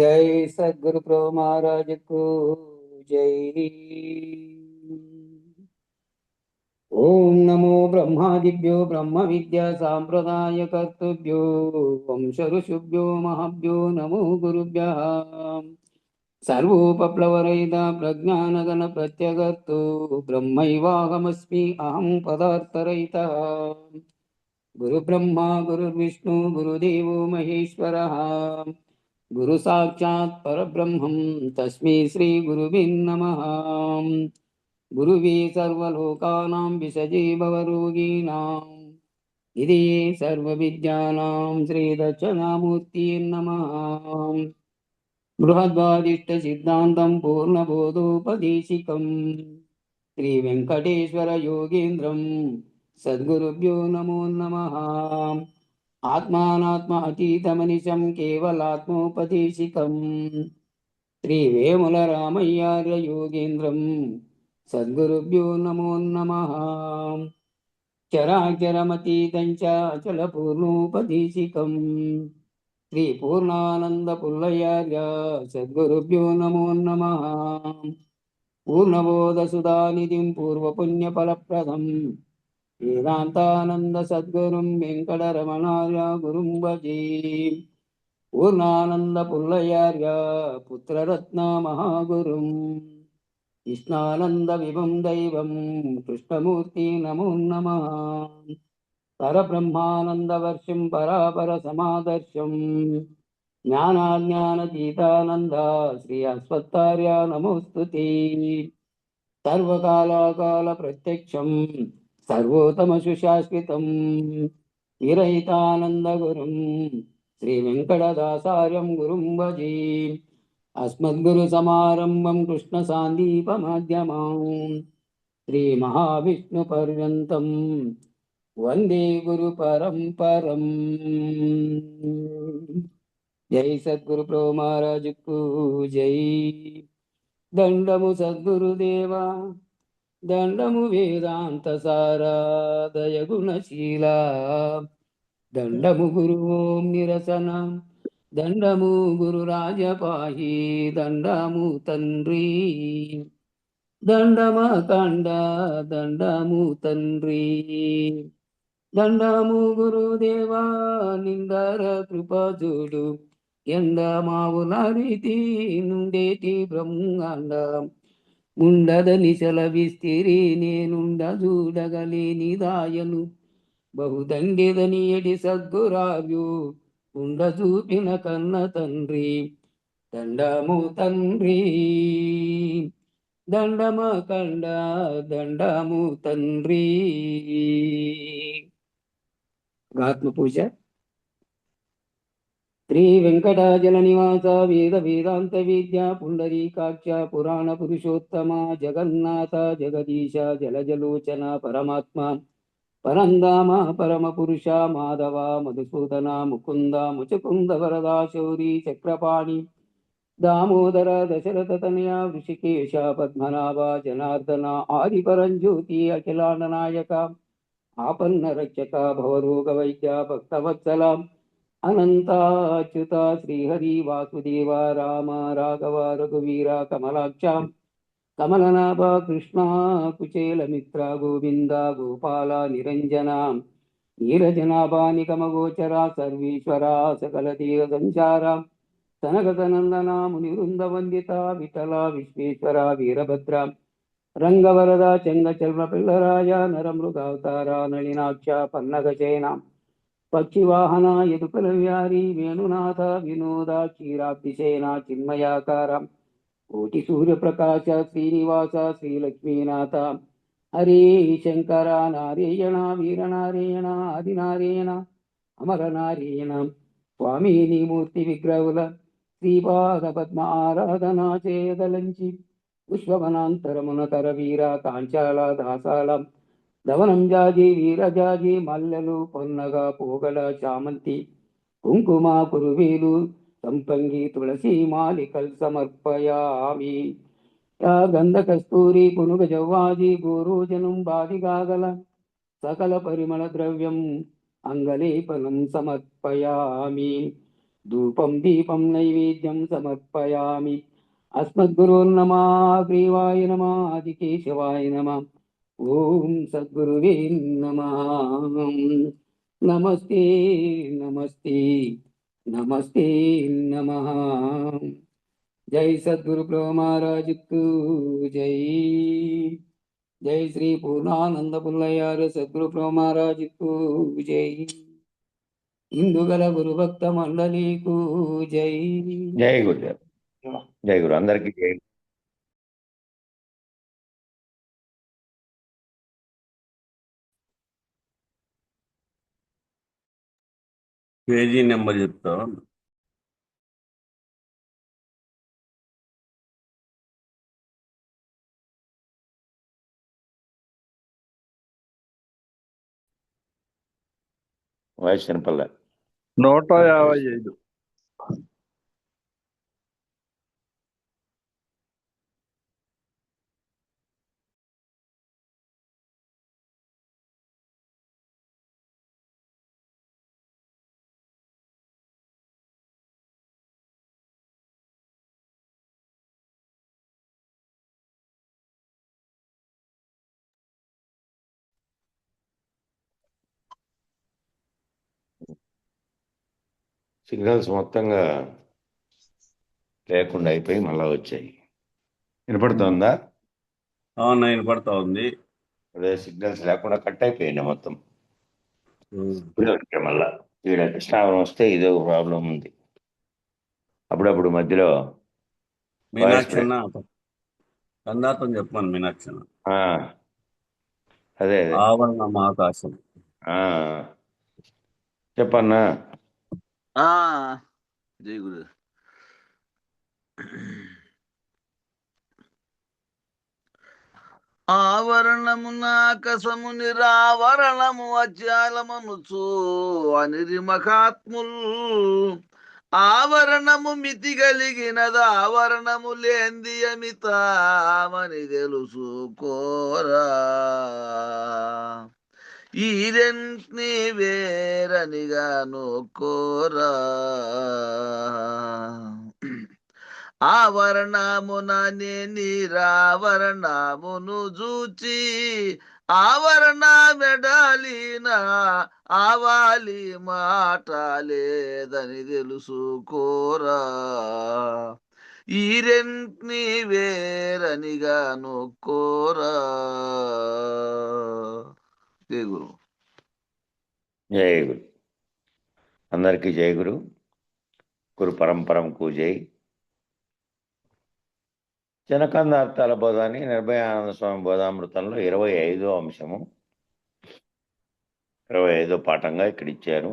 जय सद्गुरु प्रभु महाराज को जय। ओम नमो ब्रह्मादिभ्यो ब्रह्म विद्या सांप्रदाय कर्तृभ्यो वंश ऋषिभ्यो महाभ्यो नमो गुरुभ्यः। सर्वोपप्लवरहिता प्रज्ञानगण प्रत्यगर्तो ब्रह्मैवाहमस्मि अहं पदार्थरहितः। गुरुब्रह्मा गुरुर्विष्णु गुरुदेवो महेश्वरः गुरु साक्षात् परब्रह्मं तस्मै श्री गुरुवे नमः। गुरुवे सर्वलोकानां विषजे भवरोगिणां इति सर्वविद्यानां श्रीदक्षिणामूर्ति नमः। बृहद्वादिष्टसिद्धान्तं पूर्णबोधोपदेशिकं श्रीवेङ्कटेश्वर योगीन्द्रं सद्गुरुभ्यो नमो नमः। आत्मानात्म अतीतमनिशं केवलात्मोपदेशिकं श्रीवेमुलरामय्यार्य योगीन्द्रं सद्गुरुभ्यो नमो नमः। चराचरमतीतं च अचलपूर्णोपदेशिकं श्रीपूर्णानन्दपुल्लयार्य सद्गुरुभ्यो नमो नमः। पूर्णबोधसुधानिधिं पूर्वपुण्यफलप्रदम् वेदान्तानन्द सद्गुरुं वेङ्कटरमणार्य गुरुं भजे। पूर्णानन्दपुल्लयार्य पुत्ररत्न महागुरुं कृष्णानन्दविभं दैवं कृष्णमूर्ति नमो नमः। परब्रह्मानन्दवर्षं परापरसमादर्शं ज्ञानाज्ञानतीतानन्द श्री अश्वत्थार्य नमोऽस्तु ते। सर्वकालाकालप्रत्यक्षं सर्वोत्तमसुशाश्रितं विरहितानन्दगुरुं श्रीवेङ्कटदासार्यं गुरुं भजे। अस्मद्गुरुसमारम्भं कृष्णसान्दीपमाध्यमां श्रीमहाविष्णुपर्यन्तं वन्दे गुरुपरम्परम्। जय सद्गुरु प्रभु महाराज को जय। దండము సద్గురుదేవా దండము వేదాంత సారా దయగుణశీల దండము గురు ఓం నిరసన దండము గురు రాజపాహి దండము తండ్రి దండమ కండ దండము తండ్రి దండము గురుదేవా నిందర కృపజుడు ఎండమావుల రీతి నుండేటి బ్రహ్మాండ ఉండదని సెలవిస్తిరి నేనుండ చూడగలేని దాయను బహుదండెదని ఎడి సద్గురావ్యు ఉండ చూపిన కన్న తండ్రి దండము తండ్రి దండమ కండ దండము తండ్రి. ఆత్మ పూజ. శ్రీ వెంకటాచల నివాస వేద వేదాంత విద్య పుండరీకాక్ష పురాణ పురుషోత్తమ జగన్నాథ జగదీశ జలజలోచన పరమాత్మ పరంధామ పరమ పురుష మాధవ మధుసూదన ముకుంద ముచుకుంద వరదా శౌరి చక్రపాణి దామోదర దశరథ తనయ ఋషికేశ పద్మనాభ జనార్దన ఆదిపరంజ్యోతి అఖిలాండ నాయక ఆపన్న రక్షక భవరోగ వైద్య భక్తవత్సల అనంతాచ్యుత శ్రీహరి వాసుదేవ రామ రాఘవ రఘువీర కమలాక్ష కమలనాభ కృష్ణ కుచేల మిత్ర గోవింద గోపాల నిరంజన నీరజనాభా నిగమగోచర సర్వేశ్వర సకల తీర సంచార సనగతనందన మునివృంద వందిత విఠల విశ్వేశ్వర వీరభద్ర రంగవరద చెంగచర్మ పిల్లరాయ నరమృగావతార నళినాక్ష పన్నగచేన పక్షివాహన యదుకుల వ్యారి వేణునాథ వినోద క్షీరాబ్దిశేన చిన్మయాకార కోటి సూర్యప్రకాశ శ్రీనివాస శ్రీలక్ష్మీనాథ హరే శంకర నారాయణ వీరనారాయణ ఆదినారాయణ అమరనారాయణ స్వామి నీ మూర్తి విగ్రహుల శ్రీపాద పద్మ ఆరాధన చేయదలంచి పుష్పవనాంతరమున కరవీర కాంచాల దాసాల దవనం జాజి వీరజాజి మల్లెలు పొన్నగా పోగల చామంతి కుంకుమ కురువేలు సంపంగి తులసి మాలికల్ సమర్పయామి. గంధ కస్తూరి పునుగ జవ్వాజి గోరోజనం బాదిగాగల సకల పరిమళ ద్రవ్యం అంగలేపనం సమర్పయామి. ధూపం దీపం నైవేద్యం సమర్పయామి. అస్మద్గురోర్నమా గ్రీవాయ నమ ఆదికేశవాయ నమ. ఓం సద్గురువే నమ. నమస్తే నమస్తే నమస్తే నమ. జై సద్గురు ప్రభు మహారాజుకు జై. జై శ్రీ పూర్ణానంద పుల్లయ్యారు సద్గురు ప్రభు మహారాజుకు జై. హిందుగల గురు భక్త మండలికు జై. జై గురుదేవ్. జై గురు. అందరికీ జై. పేజీ నెంబర్ చెప్తావా? వాయిస్ వినపల్లె. 155. సిగ్నల్స్ మొత్తంగా లేకుండా అయిపోయి మళ్ళా వచ్చాయి. వినపడుతోందా? అవునా, వినపడతా ఉంది. అదే సిగ్నల్స్ లేకుండా కట్ అయిపోయింది మొత్తం. ఇప్పుడే వచ్చా మళ్ళా. ఈడ కృష్ణావరం వస్తే ఇదో ప్రాబ్లం ఉంది. అప్పుడప్పుడు మధ్యలో మీనాక్షి కందాతం చెప్పాను. మీనాక్షి ఆ, అదే అదే ఆవరణం ఆకాశం. ఆ, చెప్పన్నా. జై గురు. ఆవరణము నాకసము నిరావరణము అజ్జాలమనుచు అనిరి మహాత్ముల్. ఆవరణము మితి కలిగినది ఆవరణము లేంది అమితామని తెలుసుకోరా. ఈ రెంట్ని వేరనిగాను కోరా. ఆవరణమున నిరావరణమును జూచి ఆవరణ మెడాలిన ఆవాలి మాట లేదని తెలుసుకోరా. ఈ రెంట్ని వేరనిగా నొక్కోరా. జై గురు. జై గురు. అందరికీ జై గురు. గురు పరంపరంకు జై. జనకందార్థాల బోధాన్ని నిర్భయానంద స్వామి బోధామృతంలో 25వ అంశము 25వ పాఠంగా ఇక్కడ ఇచ్చారు.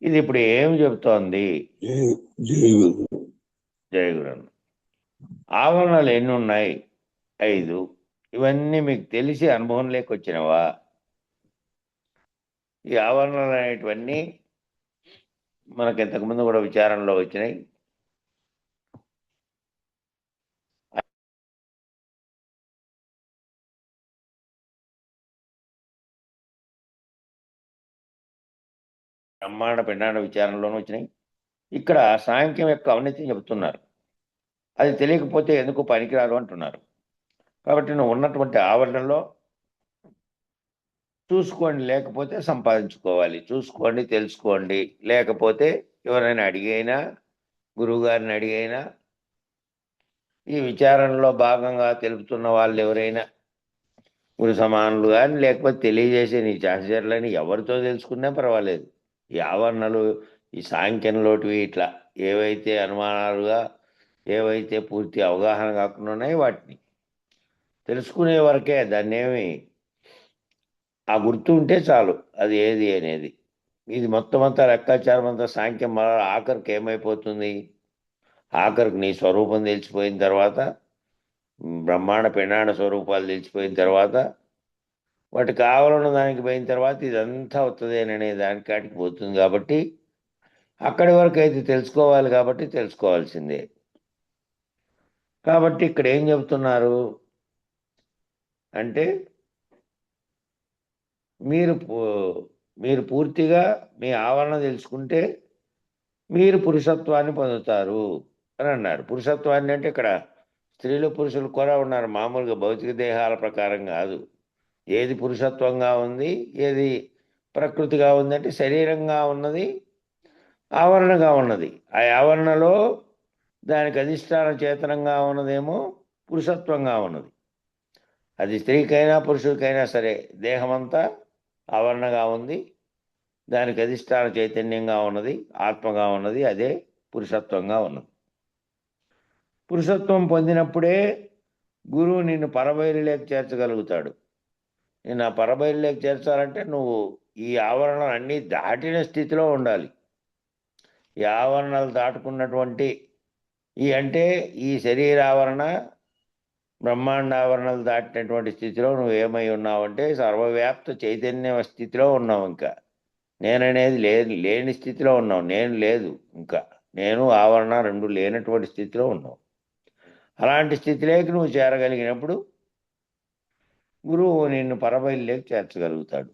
ఇది ఇప్పుడు ఏమి చెబుతోంది? జై గురు. ఆవరణలు ఎన్ని ఉన్నాయి? 5. ఇవన్నీ మీకు తెలిసి అనుభవం లేకొచ్చినవా? ఈ ఆవరణలు అనేటివన్నీ మనకు ఇంతకుముందు కూడా విచారణలో వచ్చినాయి. బ్రహ్మాండ పిండాండ విచారణలోనూ వచ్చినాయి. ఇక్కడ సాంఖ్యం యొక్క అవినీతిని చెబుతున్నారు. అది తెలియకపోతే ఎందుకు పనికిరాదు అంటున్నారు. కాబట్టి నువ్వు ఉన్నటువంటి ఆవరణలో చూసుకోండి, లేకపోతే సంపాదించుకోవాలి. చూసుకోండి, తెలుసుకోండి. లేకపోతే ఎవరైనా అడిగైనా, గురువుగారిని అడిగైనా, ఈ విచారణలో భాగంగా తెలుపుతున్న వాళ్ళు ఎవరైనా గురు సమానులు కానీ, లేకపోతే తెలియజేసే నీ సహచరులని ఎవరితో తెలుసుకున్నా పర్వాలేదు. ఈ ఆవరణలు, ఈ సాంఖ్యంలోటివి ఇట్లా ఏవైతే అనుమానాలుగా, ఏవైతే పూర్తి అవగాహన కాకుండా ఉన్నాయో వాటిని తెలుసుకునే వరకే. దాన్ని ఏమి ఆ గుర్తు ఉంటే చాలు అది ఏది అనేది. ఇది మొత్తం అంతా లెక్కాచారం అంతా సాంఖ్యం ఆఖరికి ఏమైపోతుంది? ఆఖరికి నీ స్వరూపం తెలిసిపోయిన తర్వాత, బ్రహ్మాండ పిండాండ స్వరూపాలు తెలిసిపోయిన తర్వాత, వాటి కావాలన్న దానికి పోయిన తర్వాత ఇదంతా అవుతుంది అనే దానికి కాటికి పోతుంది. కాబట్టి అక్కడి వరకు అయితే తెలుసుకోవాలి, కాబట్టి తెలుసుకోవాల్సిందే. కాబట్టి ఇక్కడ ఏం చెబుతున్నారు అంటే, మీరు పూర్తిగా మీ ఆవరణ తెలుసుకుంటే మీరు పురుషత్వాన్ని పొందుతారు అని అన్నారు. పురుషత్వాన్ని అంటే ఇక్కడ స్త్రీలు పురుషులు కూడా ఉన్నారు, మామూలుగా భౌతిక దేహాల ప్రకారం కాదు. ఏది పురుషత్వంగా ఉంది, ఏది ప్రకృతిగా ఉందంటే శరీరంగా ఉన్నది, ఆవరణగా ఉన్నది. ఆ ఆవరణలో దానికి అధిష్టాన చేతనంగా ఉన్నదేమో పురుషత్వంగా ఉన్నది. అది స్త్రీకైనా పురుషుడికైనా సరే దేహమంతా ఆవరణగా ఉంది, దానికి అధిష్టాన చైతన్యంగా ఉన్నది, ఆత్మగా ఉన్నది, అదే పురుషత్వంగా ఉన్నది. పురుషత్వం పొందినప్పుడే గురువు నిన్ను పరబయలులోకి చేర్చగలుగుతాడు. నిన్ను ఆ పరబయలులోకి చేర్చాలంటే నువ్వు ఈ ఆవరణలు అన్నీ దాటిన స్థితిలో ఉండాలి. ఈ ఆవరణలు దాటుకున్నటువంటి అంటే ఈ శరీర ఆవరణ, బ్రహ్మాండ ఆవరణలు దాటినటువంటి స్థితిలో నువ్వు ఏమై ఉన్నావంటే సర్వవ్యాప్త చైతన్య స్థితిలో ఉన్నావు. ఇంకా నేననేది లేని స్థితిలో ఉన్నావు. నేను లేదు, ఇంకా నేను ఆవరణ రెండు లేనటువంటి స్థితిలో ఉన్నావు. అలాంటి స్థితిలోకి నువ్వు చేరగలిగినప్పుడు గురువు నిన్ను పరబయలులోకి చేర్చగలుగుతాడు.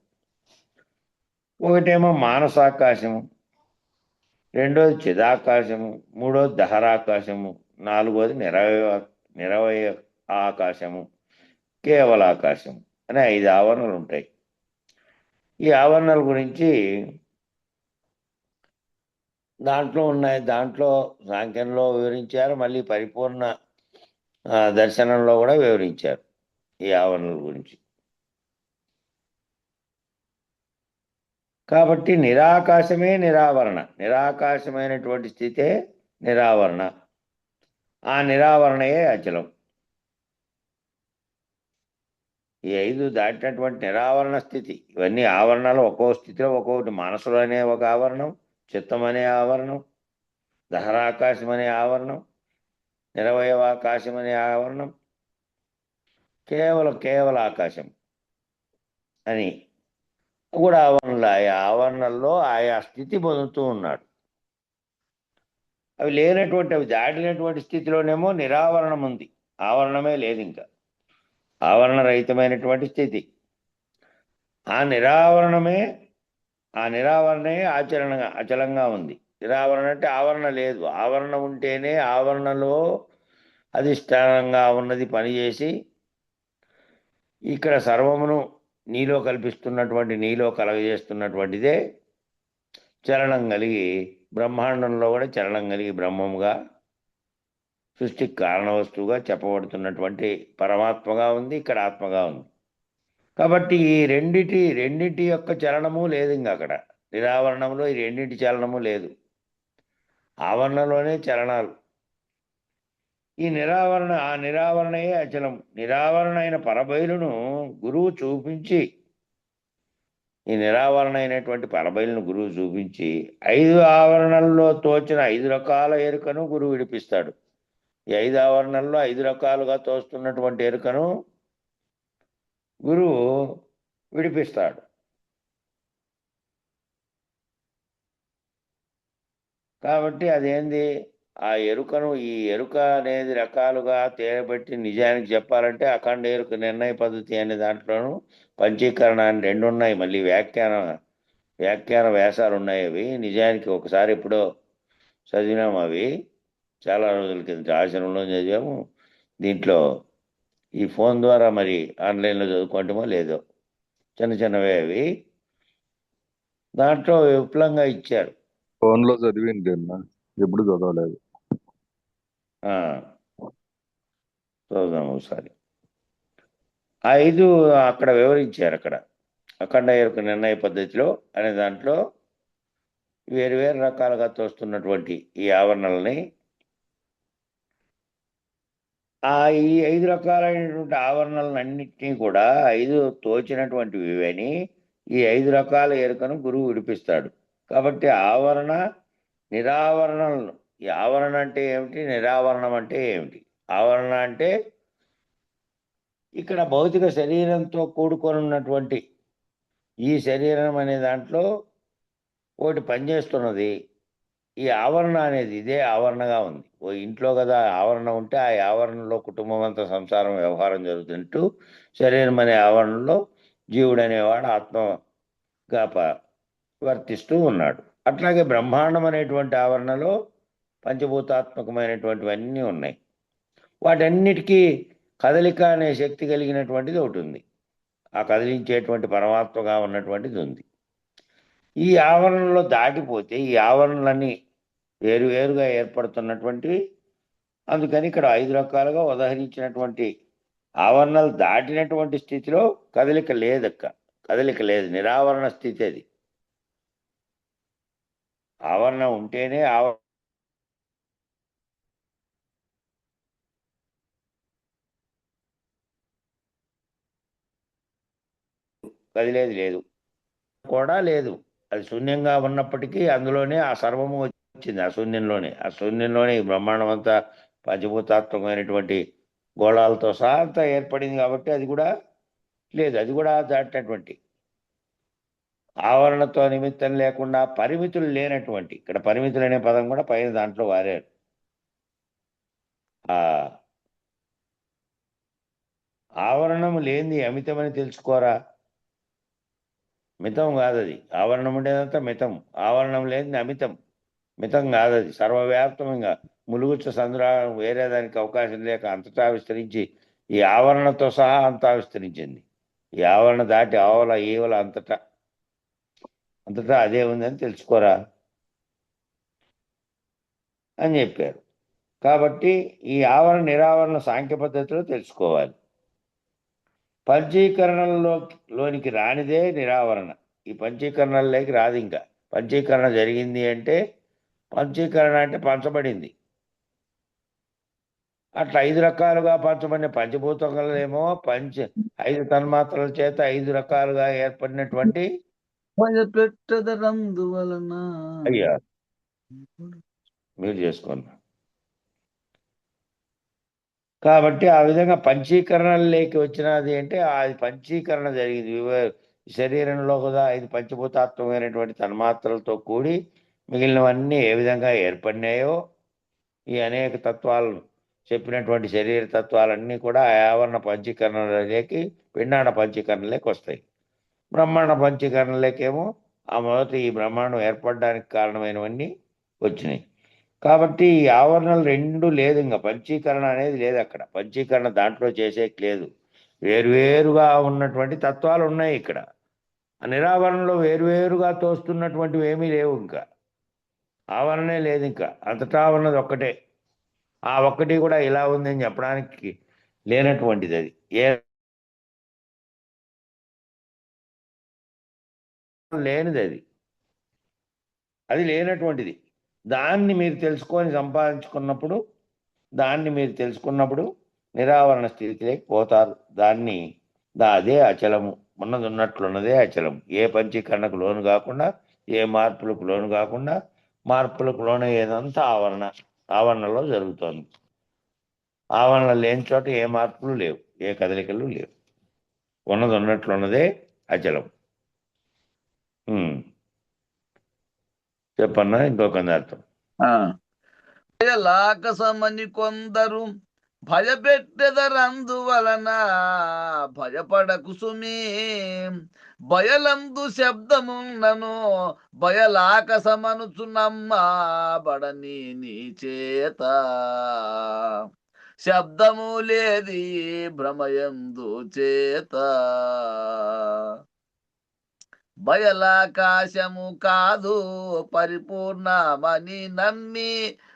ఒకటేమో మానసాకాశము, రెండోది చిదాకాశము, మూడోది దహరాకాశము, నాలుగోది నిరవయ ఆకాశము, కేవల ఆకాశము అనే 5 ఆవరణలు ఉంటాయి. ఈ ఆవరణల గురించి దాంట్లో సాంఖ్యంలో వివరించారు, మళ్ళీ పరిపూర్ణ దర్శనంలో కూడా వివరించారు ఈ ఆవరణల గురించి. కాబట్టి నిరాకాశమే నిరావరణ, నిరాకాశమైనటువంటి స్థితే నిరావరణ, ఆ నిరావరణయే అచలం. ఈ 5 దాటినటువంటి నిరావరణ స్థితి, ఇవన్నీ ఆవరణలు ఒక్కో స్థితిలో ఒక్కొక్కటి. మనసులో అనే ఒక ఆవరణం, చిత్తం అనే ఆవరణం, దహరాకాశం అనే ఆవరణం, నిరవయవాకాశం అనే ఆవరణం, కేవల ఆకాశం అని కూడా ఆవరణలు. ఆయా ఆవరణల్లో ఆయా స్థితి పొందుతూ ఉన్నాడు. అవి లేనటువంటి, అవి దాటినటువంటి స్థితిలోనేమో నిరావరణం ఉంది, ఆవరణమే లేదు, ఇంకా ఆవరణ రహితమైనటువంటి స్థితి. ఆ నిరావరణమే అచలంగా ఉంది. నిరావరణ అంటే ఆవరణ లేదు, ఆవరణ ఉంటేనే ఆవరణలో అధిష్టానంగా ఉన్నది పనిచేసి ఇక్కడ సర్వమును నీలో కల్పిస్తున్నటువంటి, నీలో కలగజేస్తున్నటువంటిదే చలనం కలిగి, బ్రహ్మాండంలో కూడా చలనం కలిగి బ్రహ్మముగా, సృష్టికి కారణ వస్తువుగా చెప్పబడుతున్నటువంటి పరమాత్మగా ఉంది, ఇక్కడ ఆత్మగా ఉంది. కాబట్టి ఈ రెండిటి యొక్క చలనము లేదు. ఇంకా అక్కడ నిరావరణంలో ఈ రెండింటి చలనము లేదు, ఆవరణలోనే చలనాలు. ఈ నిరావరణయే అచలం. నిరావరణ అయిన పరబయలును గురువు చూపించి, ఈ నిరావరణ అయినటువంటి పరబయలును గురువు చూపించి 5 ఆవరణల్లో తోచిన 5 రకాల ఎరుకను గురువు విడిపిస్తాడు. ఈ 5 ఆవరణల్లో 5 రకాలుగా తోస్తున్నటువంటి ఎరుకను గురువు విడిపిస్తాడు. కాబట్టి అదేంది, ఆ ఎరుకను, ఈ ఎరుక అనేది రకాలుగా తేలబెట్టి నిజానికి చెప్పాలంటే అఖండ ఎరుక నిర్ణయ పద్ధతి అనే దాంట్లోనూ పంచీకరణ అని 2 ఉన్నాయి. మళ్ళీ వ్యాఖ్యాన వ్యాసాలు ఉన్నాయి. అవి నిజానికి ఒకసారి ఎప్పుడో చదివినాము, అవి చాలా రోజుల కింద ఆశ్రమంలో చదివాము. దీంట్లో ఈ ఫోన్ ద్వారా మరి ఆన్లైన్లో చదువుకుంటామో లేదో, చిన్నవే అవి. దాంట్లో విపులంగా ఇచ్చారు. ఫోన్లో చదివింది అన్న, ఎప్పుడు చదవలేదు. చదువుదాం ఒకసారి. 5 అక్కడ వివరించారు. అక్కడ అఖండ ఎరుక నిర్ణయ పద్ధతిలో అనే దాంట్లో వేరు రకాలుగా తోస్తున్నటువంటి ఈ ఆవరణలని, ఈ 5 రకాలైనటువంటి ఆవరణలన్నింటినీ కూడా 5 తోచినటువంటివి ఇవని ఈ 5 రకాల ఎరుకను గురువు విడిపిస్తాడు. కాబట్టి ఆవరణ నిరావరణలను, ఈ ఆవరణ అంటే ఏమిటి, నిరావరణం అంటే ఏమిటి? ఆవరణ అంటే ఇక్కడ భౌతిక శరీరంతో కూడుకొని ఉన్నటువంటి ఈ శరీరం అనే దాంట్లో ఒకటి పనిచేస్తున్నది. ఈ ఆవరణ అనేది ఇదే ఆవరణగా ఉంది. ఓ ఇంట్లో కదా ఆవరణ ఉంటే ఆ ఆవరణలో కుటుంబం అంతా సంసారం వ్యవహారం జరుగుతుంటూ శరీరం అనే ఆవరణలో జీవుడు అనేవాడు ఆత్మగా వర్తిస్తూ ఉన్నాడు. అట్లాగే బ్రహ్మాండం అనేటువంటి ఆవరణలో పంచభూతాత్మకమైనటువంటివన్నీ ఉన్నాయి. వాటన్నిటికీ కదలిక అనే శక్తి కలిగినటువంటిది ఒకటి ఉంది. ఆ కదిలించేటువంటి పరమాత్మగా ఉన్నటువంటిది ఉంది. ఈ ఆవరణలో దాటిపోతే ఈ ఆవరణలన్నీ వేరువేరుగా ఏర్పడుతున్నటువంటివి. అందుకని ఇక్కడ 5 రకాలుగా ఉదహరించినటువంటి ఆవరణలు దాటినటువంటి స్థితిలో కదలిక లేదక్క. కదలిక లేదు, నిరావరణ స్థితి అది. ఆవరణ ఉంటేనే కదిలేది లేదు, కూడా లేదు. అది శూన్యంగా ఉన్నప్పటికీ అందులోనే ఆ సర్వము వచ్చింది. ఆ శూన్యంలోనే ఈ బ్రహ్మాండం అంతా పంచభూతాత్మకమైనటువంటి గోళాలతో సహా అంతా ఏర్పడింది. కాబట్టి అది కూడా లేదు, అది కూడా దాటినటువంటి ఆవరణతో నిమిత్తం లేకుండా పరిమితులు లేనటువంటి. ఇక్కడ పరిమితులు అనే పదం కూడా పైన దాంట్లో వారారు. ఆ ఆవరణం లేనిది అమితమని తెలుసుకోరా. మితం కాదది. ఆవరణం ఉండేదంతా మితం, ఆవరణం లేనిది అమితం. మితం కాదది, సర్వవ్యాప్తంగా ములుగుచ్చ సంద్రాలు వేరే దానికి అవకాశం లేక అంతటా విస్తరించి ఈ ఆవరణతో సహా అంతా విస్తరించింది. ఈ ఆవరణ దాటి ఆవల ఈవల అంతటా అదే ఉందని తెలుసుకోరా అని చెప్పారు. కాబట్టి ఈ ఆవరణ నిరావరణ సాంఖ్య పద్ధతిలో తెలుసుకోవాలి. లోనికి రానిదే నిరావరణ. ఈ పంచీకరణల్లోకి రాదు. ఇంకా పంచీకరణ జరిగింది అంటే, పంచీకరణ అంటే పంచబడింది. అట్లా 5 రకాలుగా పంచబడిన పంచభూతములేమో 5 తన్మాత్రల చేత 5 రకాలుగా ఏర్పడినటువంటి భయపెట్టదరందువలన అయ్యా మీరు చేసుకోండి. కాబట్టి ఆ విధంగా పంచీకరణలోకి వచ్చినది అంటే అది పంచీకరణ జరిగింది. శరీరంలో కూడా 5 పంచభూతాత్మకమైనటువంటి తన్మాత్రలతో కూడి మిగిలినవన్నీ ఏ విధంగా ఏర్పడినాయో ఈ అనేక తత్వాలను చెప్పినటువంటి శరీర తత్వాలన్నీ కూడా ఆవరణ పంచీకరణలోకి, పిండాండ పంచీకరణలోకి వస్తాయి. బ్రహ్మాండ పంచీకరణలోకేమో ఆ మొదటి ఈ బ్రహ్మాండం ఏర్పడడానికి కారణమైనవన్నీ వచ్చినాయి. కాబట్టి ఈ ఆవరణలు రెండు లేదు. ఇంకా పంచీకరణ అనేది లేదు అక్కడ. పంచీకరణ దాంట్లో చేసేకి లేదు. వేరువేరుగా ఉన్నటువంటి తత్వాలు ఉన్నాయి ఇక్కడ. ఆ నిరావరణలో వేరువేరుగా తోస్తున్నటువంటివి ఏమీ లేవు. ఇంకా ఆవరణే లేదు. ఇంకా అంతటా ఉన్నది ఒక్కటే. ఆ ఒక్కటి కూడా ఇలా ఉందని చెప్పడానికి లేనటువంటిది. అది ఏ లేనిది, అది లేనటువంటిది. దాన్ని మీరు తెలుసుకొని సంపాదించుకున్నప్పుడు, దాన్ని మీరు తెలుసుకున్నప్పుడు నిరావరణ స్థితిలోకి పోతారు. అదే అచలము. ఉన్నది ఉన్నట్లున్నదే అచలం. ఏ పంచీకరణకు లోను కాకుండా, ఏ మార్పులకు లోను కాకుండా, మార్పులకు లోనయ్యేదంతా ఆవరణలో జరుగుతోంది. ఆవరణ లేని చోట ఏ మార్పులు లేవు, ఏ కదలికలు లేవు. ఉన్నది ఉన్నట్లున్నదే అచలం. చెప్పన్నా ఇంకొక అర్థం. భయలాకసమని కొందరు భయపెట్టెదరందువలన భయపడకు సుమీ. బయలందు శబ్దమున్నను భయలాకసమనుచు నమ్మబడని నీ చేత. శబ్దము లేది భ్రమయందు చేత. బయలాకాశము కాదు పరిపూర్ణమని నమ్మి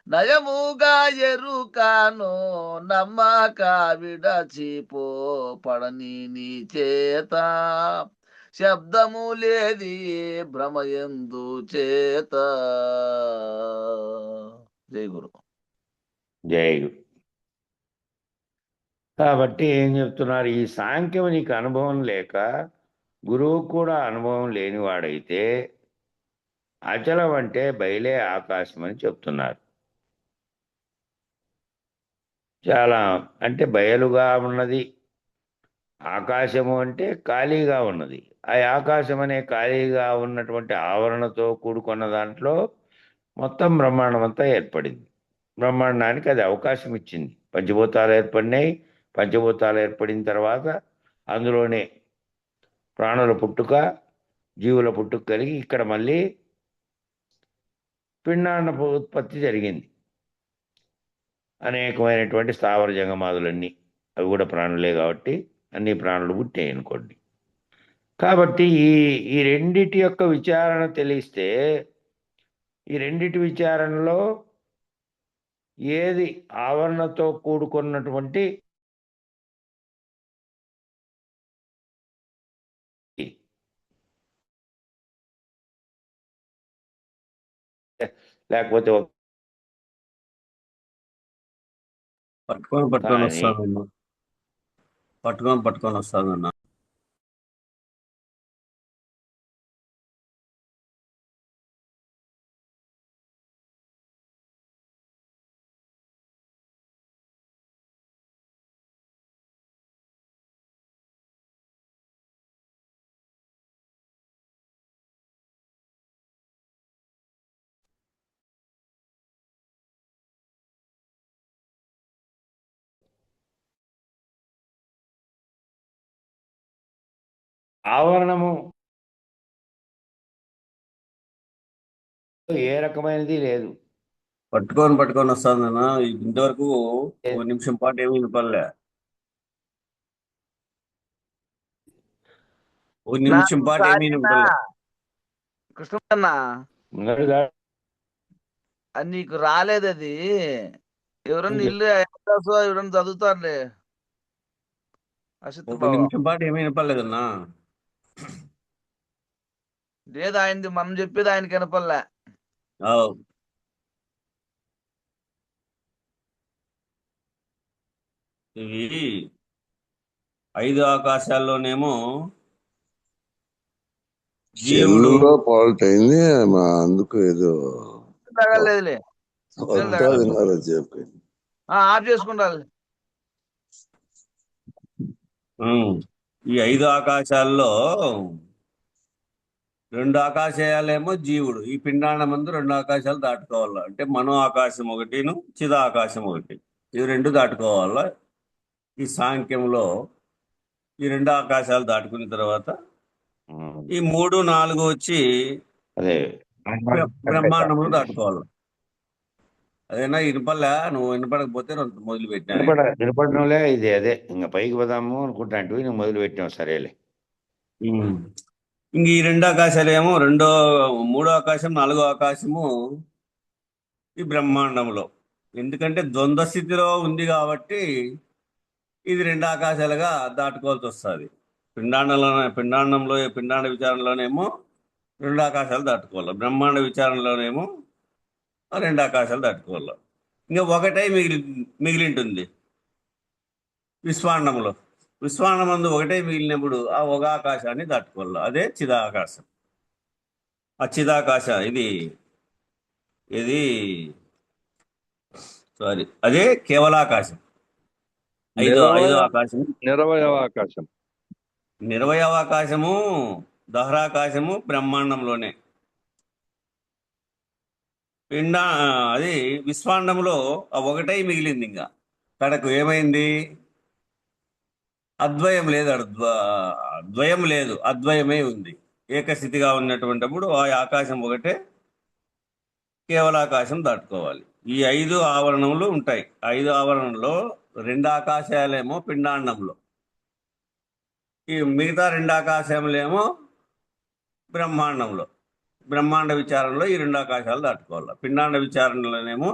నయముగా ఎరుకాను నమ్మక విడచిపో పడని నీ చేత. శబ్దము లేది భ్రమయందు చేత. జై గురు. జై గురు. కాబట్టి ఏం చెప్తున్నారు? ఈ సాంఖ్యం నీకు అనుభవం లేక, గురువు కూడా అనుభవం లేనివాడైతే అచలం అంటే బయలే ఆకాశం అని చెప్తున్నారు. చాలా అంటే బయలుగా ఉన్నది. ఆకాశము అంటే ఖాళీగా ఉన్నది. ఆ ఆకాశం అనే ఖాళీగా ఉన్నటువంటి ఆవరణతో కూడుకున్న దాంట్లో మొత్తం బ్రహ్మాండం అంతా ఏర్పడింది. బ్రహ్మాండానికి అది అవకాశం ఇచ్చింది. పంచభూతాలు ఏర్పడినాయి. పంచభూతాలు ఏర్పడిన తర్వాత అందులోనే ప్రాణుల పుట్టుక, జీవుల పుట్టుక కలిగి ఇక్కడ మళ్ళీ పిండాండపు ఉత్పత్తి జరిగింది. అనేకమైనటువంటి స్థావర జంగమాదులన్నీ అవి కూడా ప్రాణులే కాబట్టి అన్ని ప్రాణులు పుట్టాయి అనుకోండి. కాబట్టి ఈ రెండిటి యొక్క విచారణ తెలిస్తే ఈ రెండిటి విచారణలో ఏది ఆవరణతో కూడుకున్నటువంటి లేకపోతే పట్టుకొని కానీ వస్తానన్నా. పట్టుకొని వస్తానన్నా. ఆవరణము ఏ రకమైనది లేదు. పట్టుకొని వస్తానన్నా. ఇంతవరకు ఒక నిమిషం పాటు ఏమీ వినపడలే. ఒక నిమిషం పాటు ఏమీ వినపడలే. కృష్ణన్న ముందరగా అది నీకు రాలేదు. అది ఎవరన్నా ఇల్లు ఎవరన్నా చదువుతారులే. అసిత్ ఒక బావ నిమిషం పాటు ఏమీ వినపడలేదన్నా. లేదు, ఆయనది మనం చెప్పేది ఆయనకి వినపల్లే. ఆవ్. ఇవి 5 ఆకాశాల్లోనేమో జీవుడు సెల్లులో ఫాల్ట్ అయింది అందుకు ఏదో తగలేదులే, సిగ్నల్ వద్దా తగలేదు. విన్నారా చెప్పి ఆఫ్ చేసుకుంటారు. ఈ 5 ఆకాశాల్లో 2 ఆకాశాలేమో జీవుడు. ఈ పిండాండం మందు 2 ఆకాశాలు దాటుకోవాలా. అంటే మనో ఆకాశం ఒకటిను చిద ఆకాశం ఒకటి. ఇవి 2 దాటుకోవాలా. ఈ సాంఖ్యంలో ఈ 2 ఆకాశాలు దాటుకున్న తర్వాత ఈ 3, 4 వచ్చి అదే బ్రహ్మాండంలో దాటుకోవాలి. అదేనా వినపల్లా? నువ్వు వినపడకపోతే మొదలు పెట్టినా. వినపడడంలే ఇది. అదే ఇంకా పైకి పోదాము అనుకుంటా అంటే నువ్వు మొదలు పెట్టినావు. సరేలే. ఇంక ఈ 2 ఆకాశాలు ఏమో 3వ ఆకాశం 4వ ఆకాశము ఈ బ్రహ్మాండంలో. ఎందుకంటే ద్వంద్వ స్థితిలో ఉంది కాబట్టి ఇది 2 ఆకాశాలుగా దాటుకోవాల్సి వస్తుంది. పిండాండ విచారణలోనేమో 2 ఆకాశాలు దాటుకోవాలి. బ్రహ్మాండ విచారణలోనేమో 2 ఆకాశాలు దాటుకోవాలి. ఇంకా ఒకటే మిగిలింటుంది విశ్వాండంలో. విశ్వాండమందు ఒకటే మిగిలినప్పుడు ఆ ఒక ఆకాశాన్ని దాటుకోవాలి. అదే చిదాకాశం. ఆ చిదాకాశ ఇది సారీ అదే కేవలాకాశం. 5వ ఆకాశం నిరవయవ ఆకాశం. నిర్వయవ ఆకాశము దహరాకాశము బ్రహ్మాండంలోనే. అది విశ్వాండంలో ఆ ఒకటే మిగిలింది. ఇంకా కడకు ఏమైంది? అద్వయం లేదు. ద్వయం లేదు, అద్వయమే ఉంది. ఏకస్థితిగా ఉన్నటువంటిప్పుడు ఆ ఆకాశం ఒకటే కేవలాకాశం దాటుకోవాలి. ఈ 5 ఆవరణములు ఉంటాయి. 5 ఆవరణలో 2 ఆకాశాలేమో పిండాండంలో, ఈ మిగతా 2 ఆకాశములేమో బ్రహ్మాండంలో. బ్రహ్మాండ విచారణలో ఈ 2 ఆకాశాలు దాటుకోవాలి. పిండాండ విచారణలోనేమో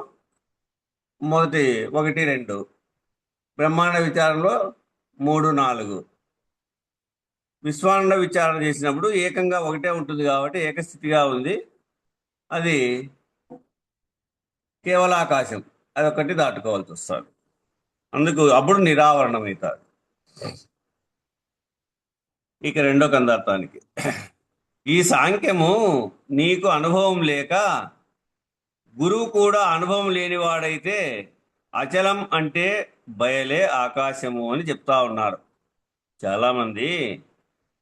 మొదటి 1, 2, బ్రహ్మాండ విచారణలో 3, 4. విశ్వాండ విచారణ చేసినప్పుడు ఏకంగా ఒకటే ఉంటుంది కాబట్టి ఏకస్థితిగా ఉంది. అది కేవలాకాశం. అది ఒకటి దాటుకోవాల్సి వస్తుంది. అందుకు అప్పుడు నిరావరణం అవుతారు. ఇక 2వ కందార్థానికి, ఈ సాంఖ్యము నీకు అనుభవం లేక గురువు కూడా అనుభవం లేనివాడైతే అచలం అంటే బయలే ఆకాశము అని చెప్తా ఉన్నారు. చాలామంది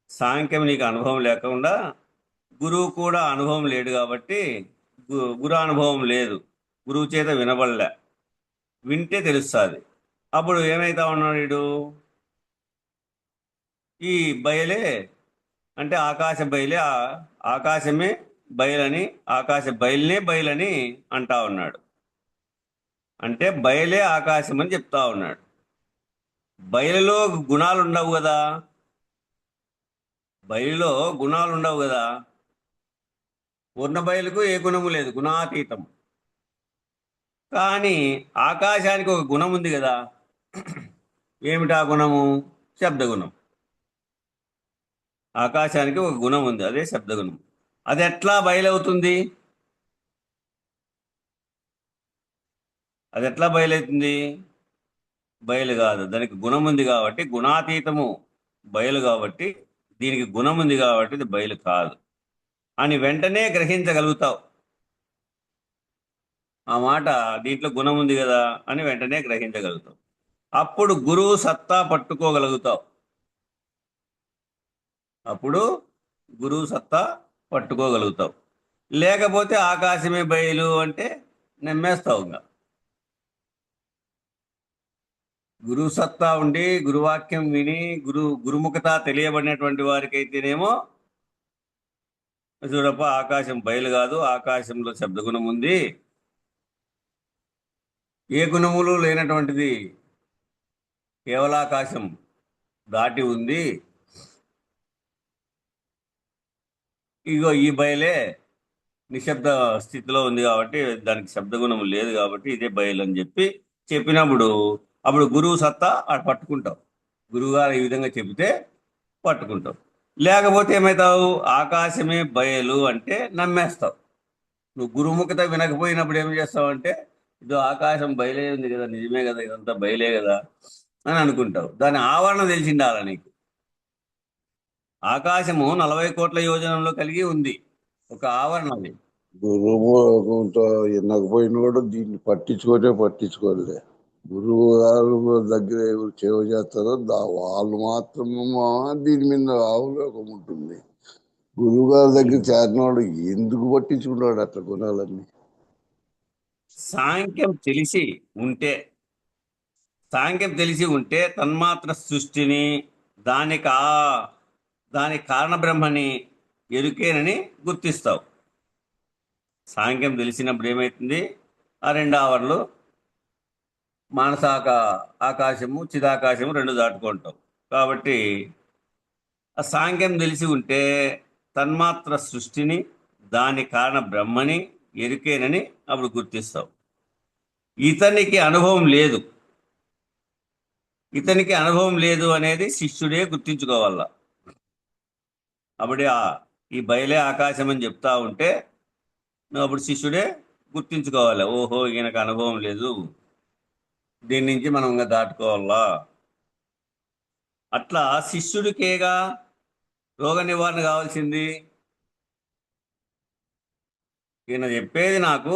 సాంఖ్యం నీకు అనుభవం లేకుండా గురువు కూడా అనుభవం లేడు కాబట్టి గురు అనుభవం లేదు, గురువు చేత వినబడలే, వింటే తెలుస్తుంది. అప్పుడు ఏమైతా ఉన్నాడు వీడు? ఈ బయలే అంటే ఆకాశ బయలే, ఆకాశమే బయలని, ఆకాశ బయలునే బయలని అంటా ఉన్నాడు. అంటే బయలే ఆకాశం అని చెప్తా ఉన్నాడు. బయలులో గుణాలు ఉండవు కదా, బయలులో గుణాలు ఉండవు కదా. పూర్ణ బయలుకు ఏ గుణము లేదు, గుణాతీతం. కానీ ఆకాశానికి ఒక గుణం ఉంది కదా. ఏమిటా గుణము? శబ్దగుణం. ఆకాశానికి ఒక గుణం ఉంది, అదే శబ్దగుణం. అది ఎట్లా బయలవుతుంది? అది ఎట్లా బయలవుతుంది? బయలు కాదు, దానికి గుణం ఉంది కాబట్టి, గుణాతీతము బయలు కాబట్టి, దీనికి గుణం ఉంది కాబట్టి ఇది బయలు కాదు అని వెంటనే గ్రహించగలుగుతావు. ఆ మాట దీంట్లో గుణం ఉంది కదా అని వెంటనే గ్రహించగలుగుతావు. అప్పుడు గురువు సత్తా పట్టుకోగలుగుతావు. అప్పుడు గురువు సత్తా పట్టుకోగలుగుతావు. లేకపోతే ఆకాశమే బయలు అంటే నమ్మేస్తావు. ఇంకా గురువు సత్తా ఉండి గురువాక్యం విని గురుముఖత తెలియబడినటువంటి వారికి అయితేనేమో చూడప్ప ఆకాశం బయలు కాదు, ఆకాశంలో శబ్దగుణం ఉంది, ఏ గుణములు లేనటువంటిది కేవలాకాశం దాటి ఉంది, ఇగో ఈ బయలే నిశ్శబ్ద స్థితిలో ఉంది కాబట్టి దానికి శబ్దగుణం లేదు కాబట్టి ఇదే బయలు అని చెప్పినప్పుడు అప్పుడు గురువు సత్తా అటు పట్టుకుంటావు. గురువుగారు ఈ విధంగా చెబితే పట్టుకుంటావు. లేకపోతే ఏమవుతావు? ఆకాశమే బయలు అంటే నమ్మేస్తావు. నువ్వు గురుముఖత వినకపోయినప్పుడు ఏం చేస్తావు అంటే, ఇది ఆకాశం బయలే ఉంది కదా, నిజమే కదా, ఇదంతా బయలే కదా అని అనుకుంటావు. దాని ఆవరణ తెలిసిండాల నీకు. ఆకాశము 40 కోట్ల యోజనంలో కలిగి ఉంది, ఒక ఆవరణ అది. గురువు వినకపోయిన కూడా దీన్ని పట్టించుకోలే. గురువు గారు దగ్గర ఎవరు సేవ చేస్తారో వాళ్ళు మాత్రమే దీని మీద అవలోకం ఉంటుంది. గురువు గారి దగ్గర చేరినవాడు ఎందుకు పట్టించుకుంటాడు అట్లా గుణాలన్నీ? సాంఖ్యం తెలిసి ఉంటే తన్మాత్ర సృష్టిని, దాని కారణ బ్రహ్మని ఎరుకేనని గుర్తిస్తావు. సాంఖ్యం తెలిసినప్పుడు ఏమవుతుంది? ఆ 2 ఆవర్లు మానసాక ఆకాశము చిదాకాశము 2 దాటుకుంటావు. కాబట్టి ఆ సాంఖ్యం తెలిసి ఉంటే తన్మాత్ర సృష్టిని, దాని కారణ బ్రహ్మని ఎరుకేనని అప్పుడు గుర్తిస్తావు. ఇతనికి అనుభవం లేదు అనేది శిష్యుడే గుర్తించుకోవాల. అప్పుడే ఈ బయలే ఆకాశం అని చెప్తా ఉంటే నువ్వు అప్పుడు శిష్యుడే గుర్తించుకోవాలి, ఓహో ఈయనకు అనుభవం లేదు, దీని నుంచి మనం ఇంకా దాటుకోవాలా. అట్లా శిష్యుడికేగా రోగ నివారణ కావాల్సింది. ఈయన చెప్పేది నాకు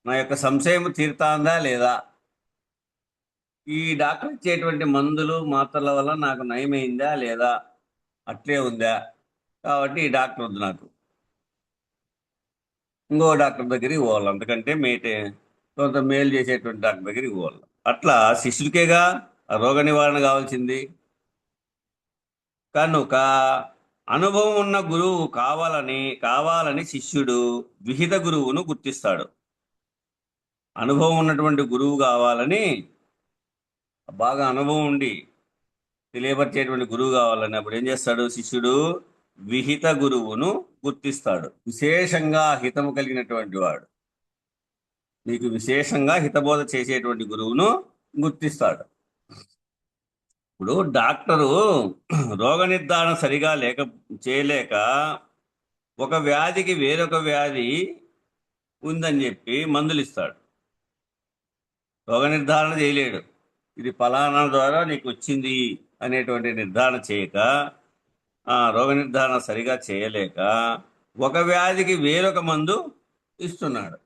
నా యొక్క సంశయం తీరుతాందా లేదా, ఈ డాక్టర్ ఇచ్చేటువంటి మందులు మాత్రల వల్ల నాకు నయమైందా లేదా, అట్లే ఉందా, కాబట్టి ఈ డాక్టర్ వద్దు, నాకు ఇంకో డాక్టర్ దగ్గరికి పోవాలి, అంతకంటే కొంత మేలు చేసేటువంటి డాక్టర్ దగ్గరికి పోవాలి. అట్లా శిష్యుడికేగా రోగ నివారణ కావాల్సింది. కనుక అనుభవం ఉన్న గురువు కావాలని శిష్యుడు విహిత గురువును గుర్తిస్తాడు. అనుభవం ఉన్నటువంటి గురువు కావాలని, బాగా అనుభవం ఉండి తెలియపరిచేటువంటి గురువు కావాలని అప్పుడు ఏం చేస్తాడు? శిష్యుడు విహిత గురువును గుర్తిస్తాడు. విశేషంగా హితము కలిగినటువంటి వాడు, నీకు విశేషంగా హితబోధ చేసేటువంటి గురువును గుర్తిస్తాడు. ఇప్పుడు డాక్టరు రోగ నిర్ధారణ సరిగా చేయలేక ఒక వ్యాధికి వేరొక వ్యాధి ఉందని చెప్పి మందులు ఇస్తాడు. రోగ నిర్ధారణ చేయలేడు. ఇది ఫలానా ద్వారా నీకు వచ్చింది అనేటువంటి నిర్ధారణ చేయక, రోగ నిర్ధారణ సరిగా చేయలేక ఒక వ్యాధికి వేరొక మందు ఇస్తున్నాడు.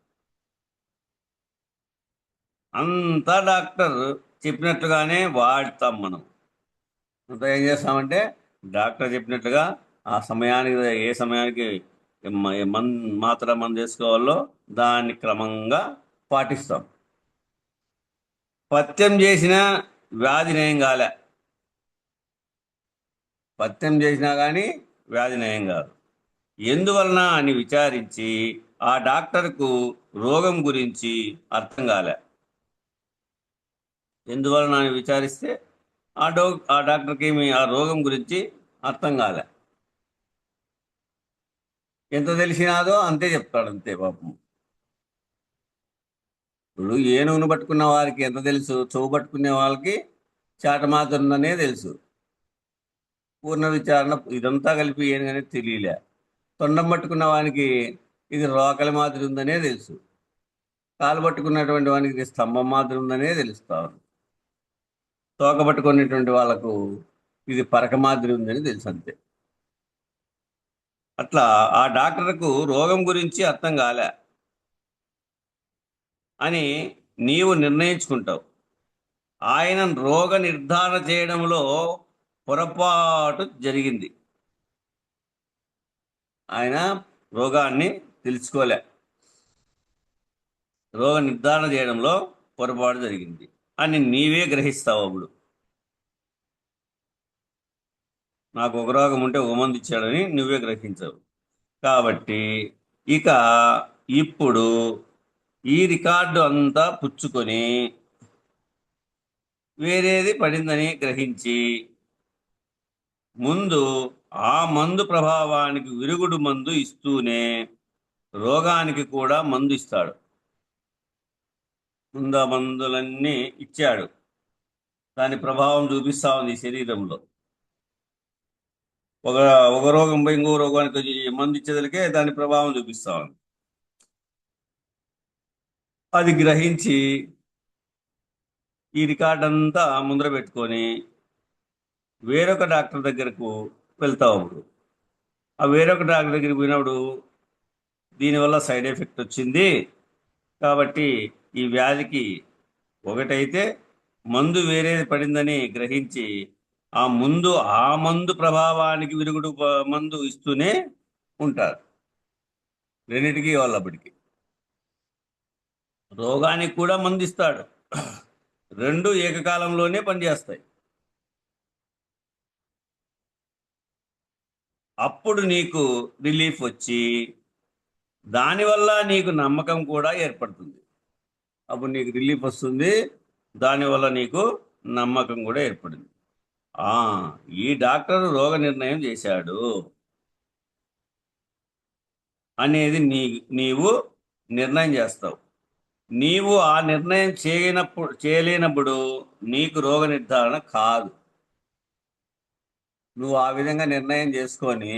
అంతా డాక్టర్ చెప్పినట్లుగానే వాడతాం మనం. అంతా ఏం చేస్తామంటే డాక్టర్ చెప్పినట్లుగా ఆ సమయానికి, ఏ సమయానికి మందు వేసుకోవాలో దాన్ని క్రమంగా పాటిస్తాం. పథ్యం చేసిన వ్యాధి నయం కాలే, పథ్యం చేసినా కానీ వ్యాధి నయం కాదు. ఎందువలన అని విచారించి ఆ డాక్టర్కు రోగం గురించి అర్థం కాలే. ఎందువలన అని విచారిస్తే ఆ డాక్టర్కి ఏమి ఆ రోగం గురించి అర్థం కాలే. ఎంత తెలిసినాదో అంతే చెప్తాడు, అంతే పాపం. ఇప్పుడు ఏనుగును పట్టుకున్న వారికి ఎంత తెలుసు, చెవు పట్టుకునే వాళ్ళకి చాటమాతుందనే తెలుసు. పూర్ణ విచారణ ఇదంతా కలిపి ఏనుగనేది తెలియలే. తొండం పట్టుకున్న వానికి ఇది రోకలి మాదిరి ఉందనే తెలుసు. కాలు పట్టుకున్నటువంటి వానికి ఇది స్తంభం మాదిరి ఉందనే తెలుస్తా ఉంది. తోక పట్టుకునేటువంటి వాళ్ళకు ఇది పరక మాదిరి ఉందని తెలుసు, అంతే. అట్లా ఆ డాక్టర్కు రోగం గురించి అర్థం కాలే అని నీవు నిర్ణయించుకుంటావు. ఆయన రోగ నిర్ధారణ చేయడంలో పొరపాటు జరిగింది. ఆయన రోగాన్ని తెలుసుకోలే, రోగ నిర్ధారణ చేయడంలో పొరపాటు జరిగింది అని నీవే గ్రహిస్తావు. అప్పుడు నాకు ఒక రోగం ఉంటే ఒక మందు ఇచ్చాడని నువ్వే గ్రహించవు. కాబట్టి ఇక ఇప్పుడు ఈ రికార్డు అంతా పుచ్చుకొని వేరేది పడిందని గ్రహించి ముందు ఆ మందు ప్రభావానికి విరుగుడు మందు ఇస్తూనే రోగానికి కూడా మందు ఇస్తాడు. ముందు ఆ మందులన్నీ ఇచ్చాడు, దాని ప్రభావం చూపిస్తా ఉంది శరీరంలో. ఒక ఒక రోగం పోయి ఇంకో రోగానికి మందు ఇచ్చేదలికే దాని ప్రభావం చూపిస్తా ఉంది. అది గ్రహించి ఈ రికార్డ్ అంతా ముందర పెట్టుకొని వేరొక డాక్టర్ దగ్గరకు వెళ్తావు. అప్పుడు ఆ వేరొక డాక్టర్ దగ్గరికి పోయినప్పుడు దీనివల్ల సైడ్ ఎఫెక్ట్ వచ్చింది కాబట్టి ఈ వ్యాధికి ఒకటైతే మందు వేరేది పడిందని గ్రహించి ఆ మందు ప్రభావానికి విరుగుడు మందు ఇస్తూనే ఉంటారు. రెండింటికి వాళ్ళప్పటికి రోగానికి కూడా మందు ఇస్తాడు. రెండు ఏకకాలంలోనే పనిచేస్తాయి. అప్పుడు నీకు రిలీఫ్ వచ్చి దానివల్ల నీకు నమ్మకం కూడా ఏర్పడుతుంది. అప్పుడు నీకు రిలీఫ్ వస్తుంది, దానివల్ల నీకు నమ్మకం కూడా ఏర్పడింది. ఈ డాక్టర్ రోగ నిర్ణయం చేశాడు అనేది నీవు నిర్ణయం చేస్తావు. నీవు ఆ నిర్ణయం చేయలేనప్పుడు నీకు రోగ నిర్ధారణ కాదు. నువ్వు ఆ విధంగా నిర్ణయం చేసుకొని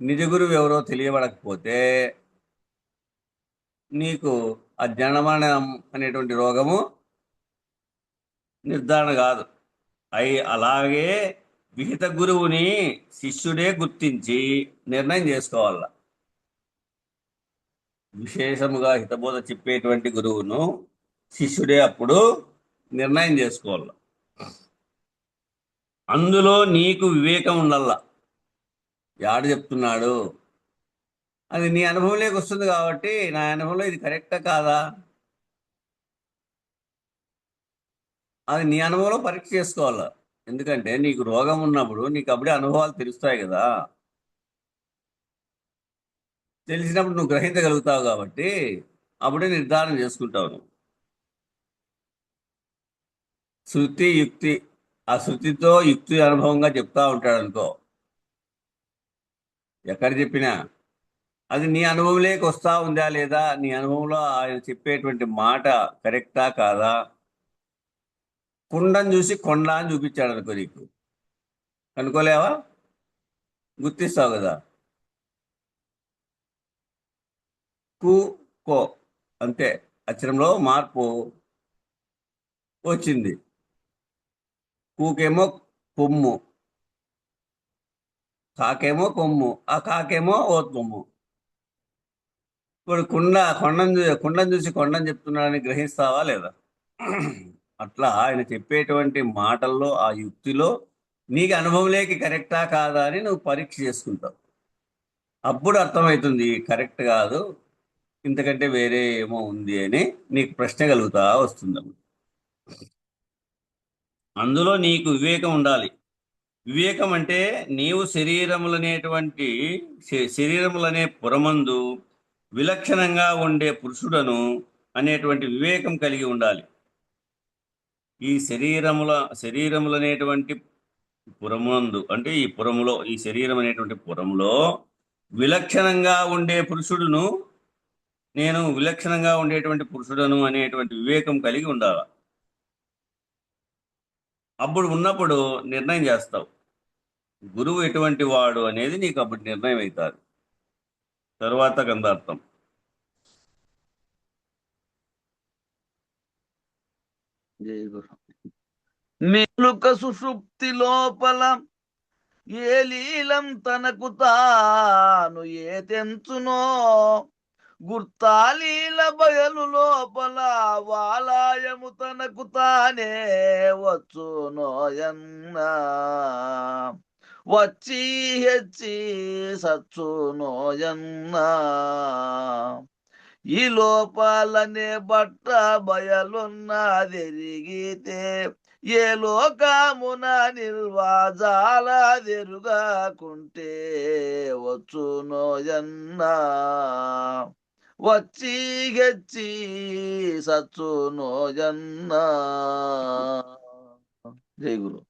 నిజ గురువు ఎవరో తెలియబడకపోతే నీకు ఆ జనమరణం అనేటువంటి రోగము నిర్ధారణ కాదు. అలాగే విహిత గురువుని శిష్యుడే గుర్తించి నిర్ణయం చేసుకోవాల. విశేషముగా హితబోధ చెప్పేటువంటి గురువును శిష్యుడే అప్పుడు నిర్ణయం చేసుకోవాలి. అందులో నీకు వివేకం ఉండాల. యాడు చెప్తున్నాడు అది నీ అనుభవంలోకి వస్తుంది కాబట్టి నా అనుభవంలో ఇది కరెక్టా కాదా అది నీ అనుభవంలో పరీక్ష చేసుకోవాలి. ఎందుకంటే నీకు రోగం ఉన్నప్పుడు నీకు అప్పుడే అనుభవాలు తెలుస్తాయి కదా. తెలిసినప్పుడు నువ్వు గ్రహించగలుగుతావు కాబట్టి అప్పుడే నిర్ధారణ చేసుకుంటావు నువ్వు. శృతి యుక్తి, ఆ శృతితో యుక్తి అనుభవంగా చెప్తా ఉంటాడు అనుకో, ఎక్కడ చెప్పినా అది నీ అనుభవంలోకి వస్తా ఉందా లేదా, నీ అనుభవంలో ఆయన చెప్పేటువంటి మాట కరెక్టా కాదా. కుండను చూసి కొండ అని చూపించాడు అనుకో, నీకు కనుక్కోలేవా, గుర్తిస్తావు కదా. కు కో అంతే, అక్షరంలో మార్పు వచ్చింది. కూకేమో కొమ్ము, కాకేమో కొమ్ము, ఆ కాకేమో ఓత్వమ్ము. ఇప్పుడు కుండను చూసి కొండని చెప్తున్నాడని గ్రహిస్తావా లేదా. అట్లా ఆయన చెప్పేటువంటి మాటల్లో ఆ యుక్తిలో నీకు అనుభవంలోకి కరెక్టా కాదా అని నువ్వు పరీక్ష చేసుకుంటావు. అప్పుడు అర్థమవుతుంది కరెక్ట్ కాదు, ఇంతకంటే వేరే ఏమో ఉంది అని నీకు ప్రశ్న కలుగుతా వస్తుంది. అందులో నీకు వివేకం ఉండాలి. వివేకం అంటే నీవు శరీరములనే పురమందు విలక్షణంగా ఉండే పురుషుడను అనేటువంటి వివేకం కలిగి ఉండాలి. ఈ శరీరములనేటువంటి పురమందు అంటే ఈ శరీరం అనేటువంటి పురములో విలక్షణంగా ఉండే పురుషుడును నేను విలక్షణంగా ఉండేటువంటి పురుషుడను అనేటువంటి వివేకం కలిగి ఉండాలి. ఉన్నప్పుడు నిర్ణయం చేస్తావు గురువు ఎటువంటి వాడు అనేది నీకు అప్పుడు నిర్ణయం అవుతారు. తరువాత గంధార్థం. జై గురు. మెలుక సుషుప్తి లోపల ఏ లీలం తనకు తాను ఏ తెంచునో, గుర్తాలీల బయలు లోపల వాలాయము తనకు తానే వచ్చునోయన్నా, వచ్చి హెచ్చి సచ్చునోయన్నా. ఈ లోపలనే బట్ట బయలున్నదెరిగితే ఏ లోకమున నిర్వాజాల దెరుగాకుంటే వచ్చునోయన్నా, వచ్చి గెచ్చి సచ్చునోయన్నా. జై గురు.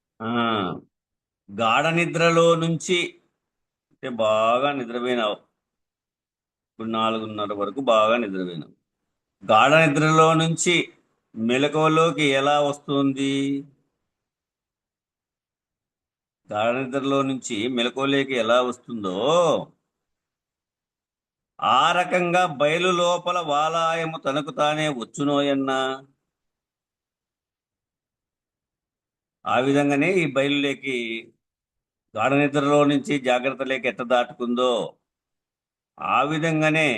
గాఢ నిద్రలో నుంచి అంటే బాగా నిద్రపోయినావు, ఇప్పుడు 4:30 వరకు బాగా నిద్రపోయినావు. గాఢ నిద్రలో నుంచి మెలకువలోకి ఎలా వస్తుంది? గాఢ నిద్రలో నుంచి మెలకువలోకి ఎలా వస్తుందో ఆ రకంగా బయలు లోపల వాలాయము తనకు తానే వచ్చునోయన్నా. ఆ విధంగానే ఈ బయలులోకి గాఢ నిద్రలో నుంచి జాగ్రత్తలోకి ఎట్ట దాటుకుందో ఆ విధంగానే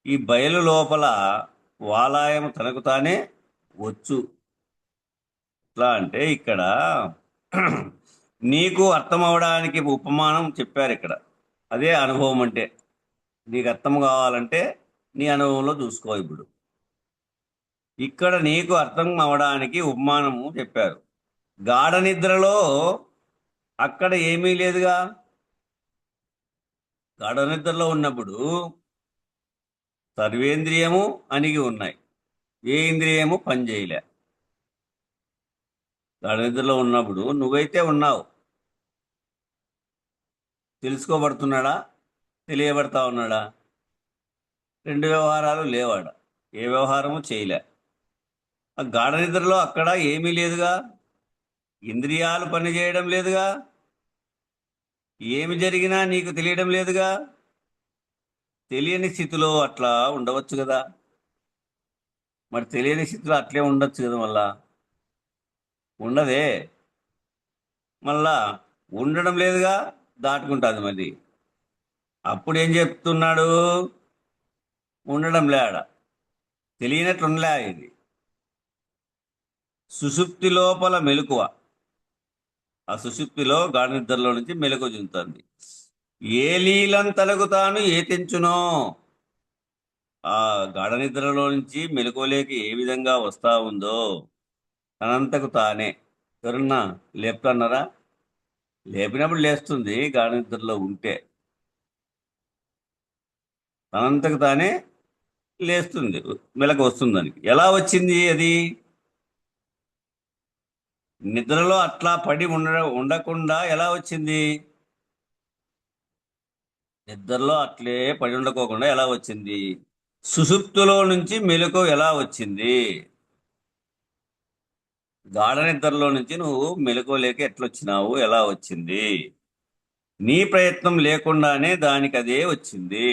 ఈ బయలు లోపల వాలాయము తనకు తానే వచ్చు. ఎట్లా అంటే ఇక్కడ నీకు అర్థం అవడానికి ఉపమానం చెప్పారు. ఇక్కడ అదే అనుభవం అంటే. నీకు అర్థం కావాలంటే నీ అనుభవంలో చూసుకో. ఇప్పుడు ఇక్కడ నీకు అర్థం అవడానికి ఉపమానము చెప్పారు. గాఢ నిద్రలో అక్కడ ఏమీ లేదుగా. గాఢ నిద్రలో ఉన్నప్పుడు సర్వేంద్రియము అణిగి ఉన్నాయి, ఏ ఇంద్రియము పనిచేయలే. గాఢ నిద్రలో ఉన్నప్పుడు నువ్వైతే ఉన్నావు, తెలుసుకోబడుతున్నాడా, తెలియబడతా ఉన్నాడా? 2 వ్యవహారాలు లేవాడ, ఏ వ్యవహారము చేయలే. ఆ గాఢ నిద్రలో అక్కడ ఏమీ లేదుగా, ఇంద్రియాలు పనిచేయడం లేదుగా, ఏమి జరిగినా నీకు తెలియడం లేదుగా. తెలియని స్థితిలో అట్లా ఉండవచ్చు కదా. మరి తెలియని స్థితిలో అట్లే ఉండొచ్చు కదా. మళ్ళా ఉండదే, మళ్ళా ఉండడం లేదుగా, దాటుకుంటుంది. మరి అప్పుడు ఏం చెప్తున్నాడు? ఉండడం లేడ, తెలియనట్లు ఉండలే. ఇది సుషుప్తి లోపల మెలకువ. ఆ సుషుప్తిలో గాఢ నిద్రలో నుంచి మెలకువ చెందుతుంది. ఏ లీలం తనకు తాను ఏ తెంచునో, ఆ గాఢ నిద్రలో నుంచి మెలకువలోకి ఏ విధంగా వస్తా ఉందో తనంతకు తానే. ఎవరన్నా లేపుతున్నారా? లేపినప్పుడు లేస్తుంది. గాఢ నిద్రలో ఉంటే తనంతకు తానే లేస్తుంది, మెలకు వస్తుంది. దానికి ఎలా వచ్చింది? అది నిద్రలో అట్లా పడి ఉండకుండా ఎలా వచ్చింది? నిద్రలో అట్లే పడి ఉండకోకుండా ఎలా వచ్చింది? సుషుప్తిలో నుంచి మెలకు ఎలా వచ్చింది? గాఢ నిద్రలో నుంచి నువ్వు మెలకువలేక ఎట్లొచ్చినావు, ఎలా వచ్చింది? నీ ప్రయత్నం లేకుండానే దానికి అదే వచ్చింది.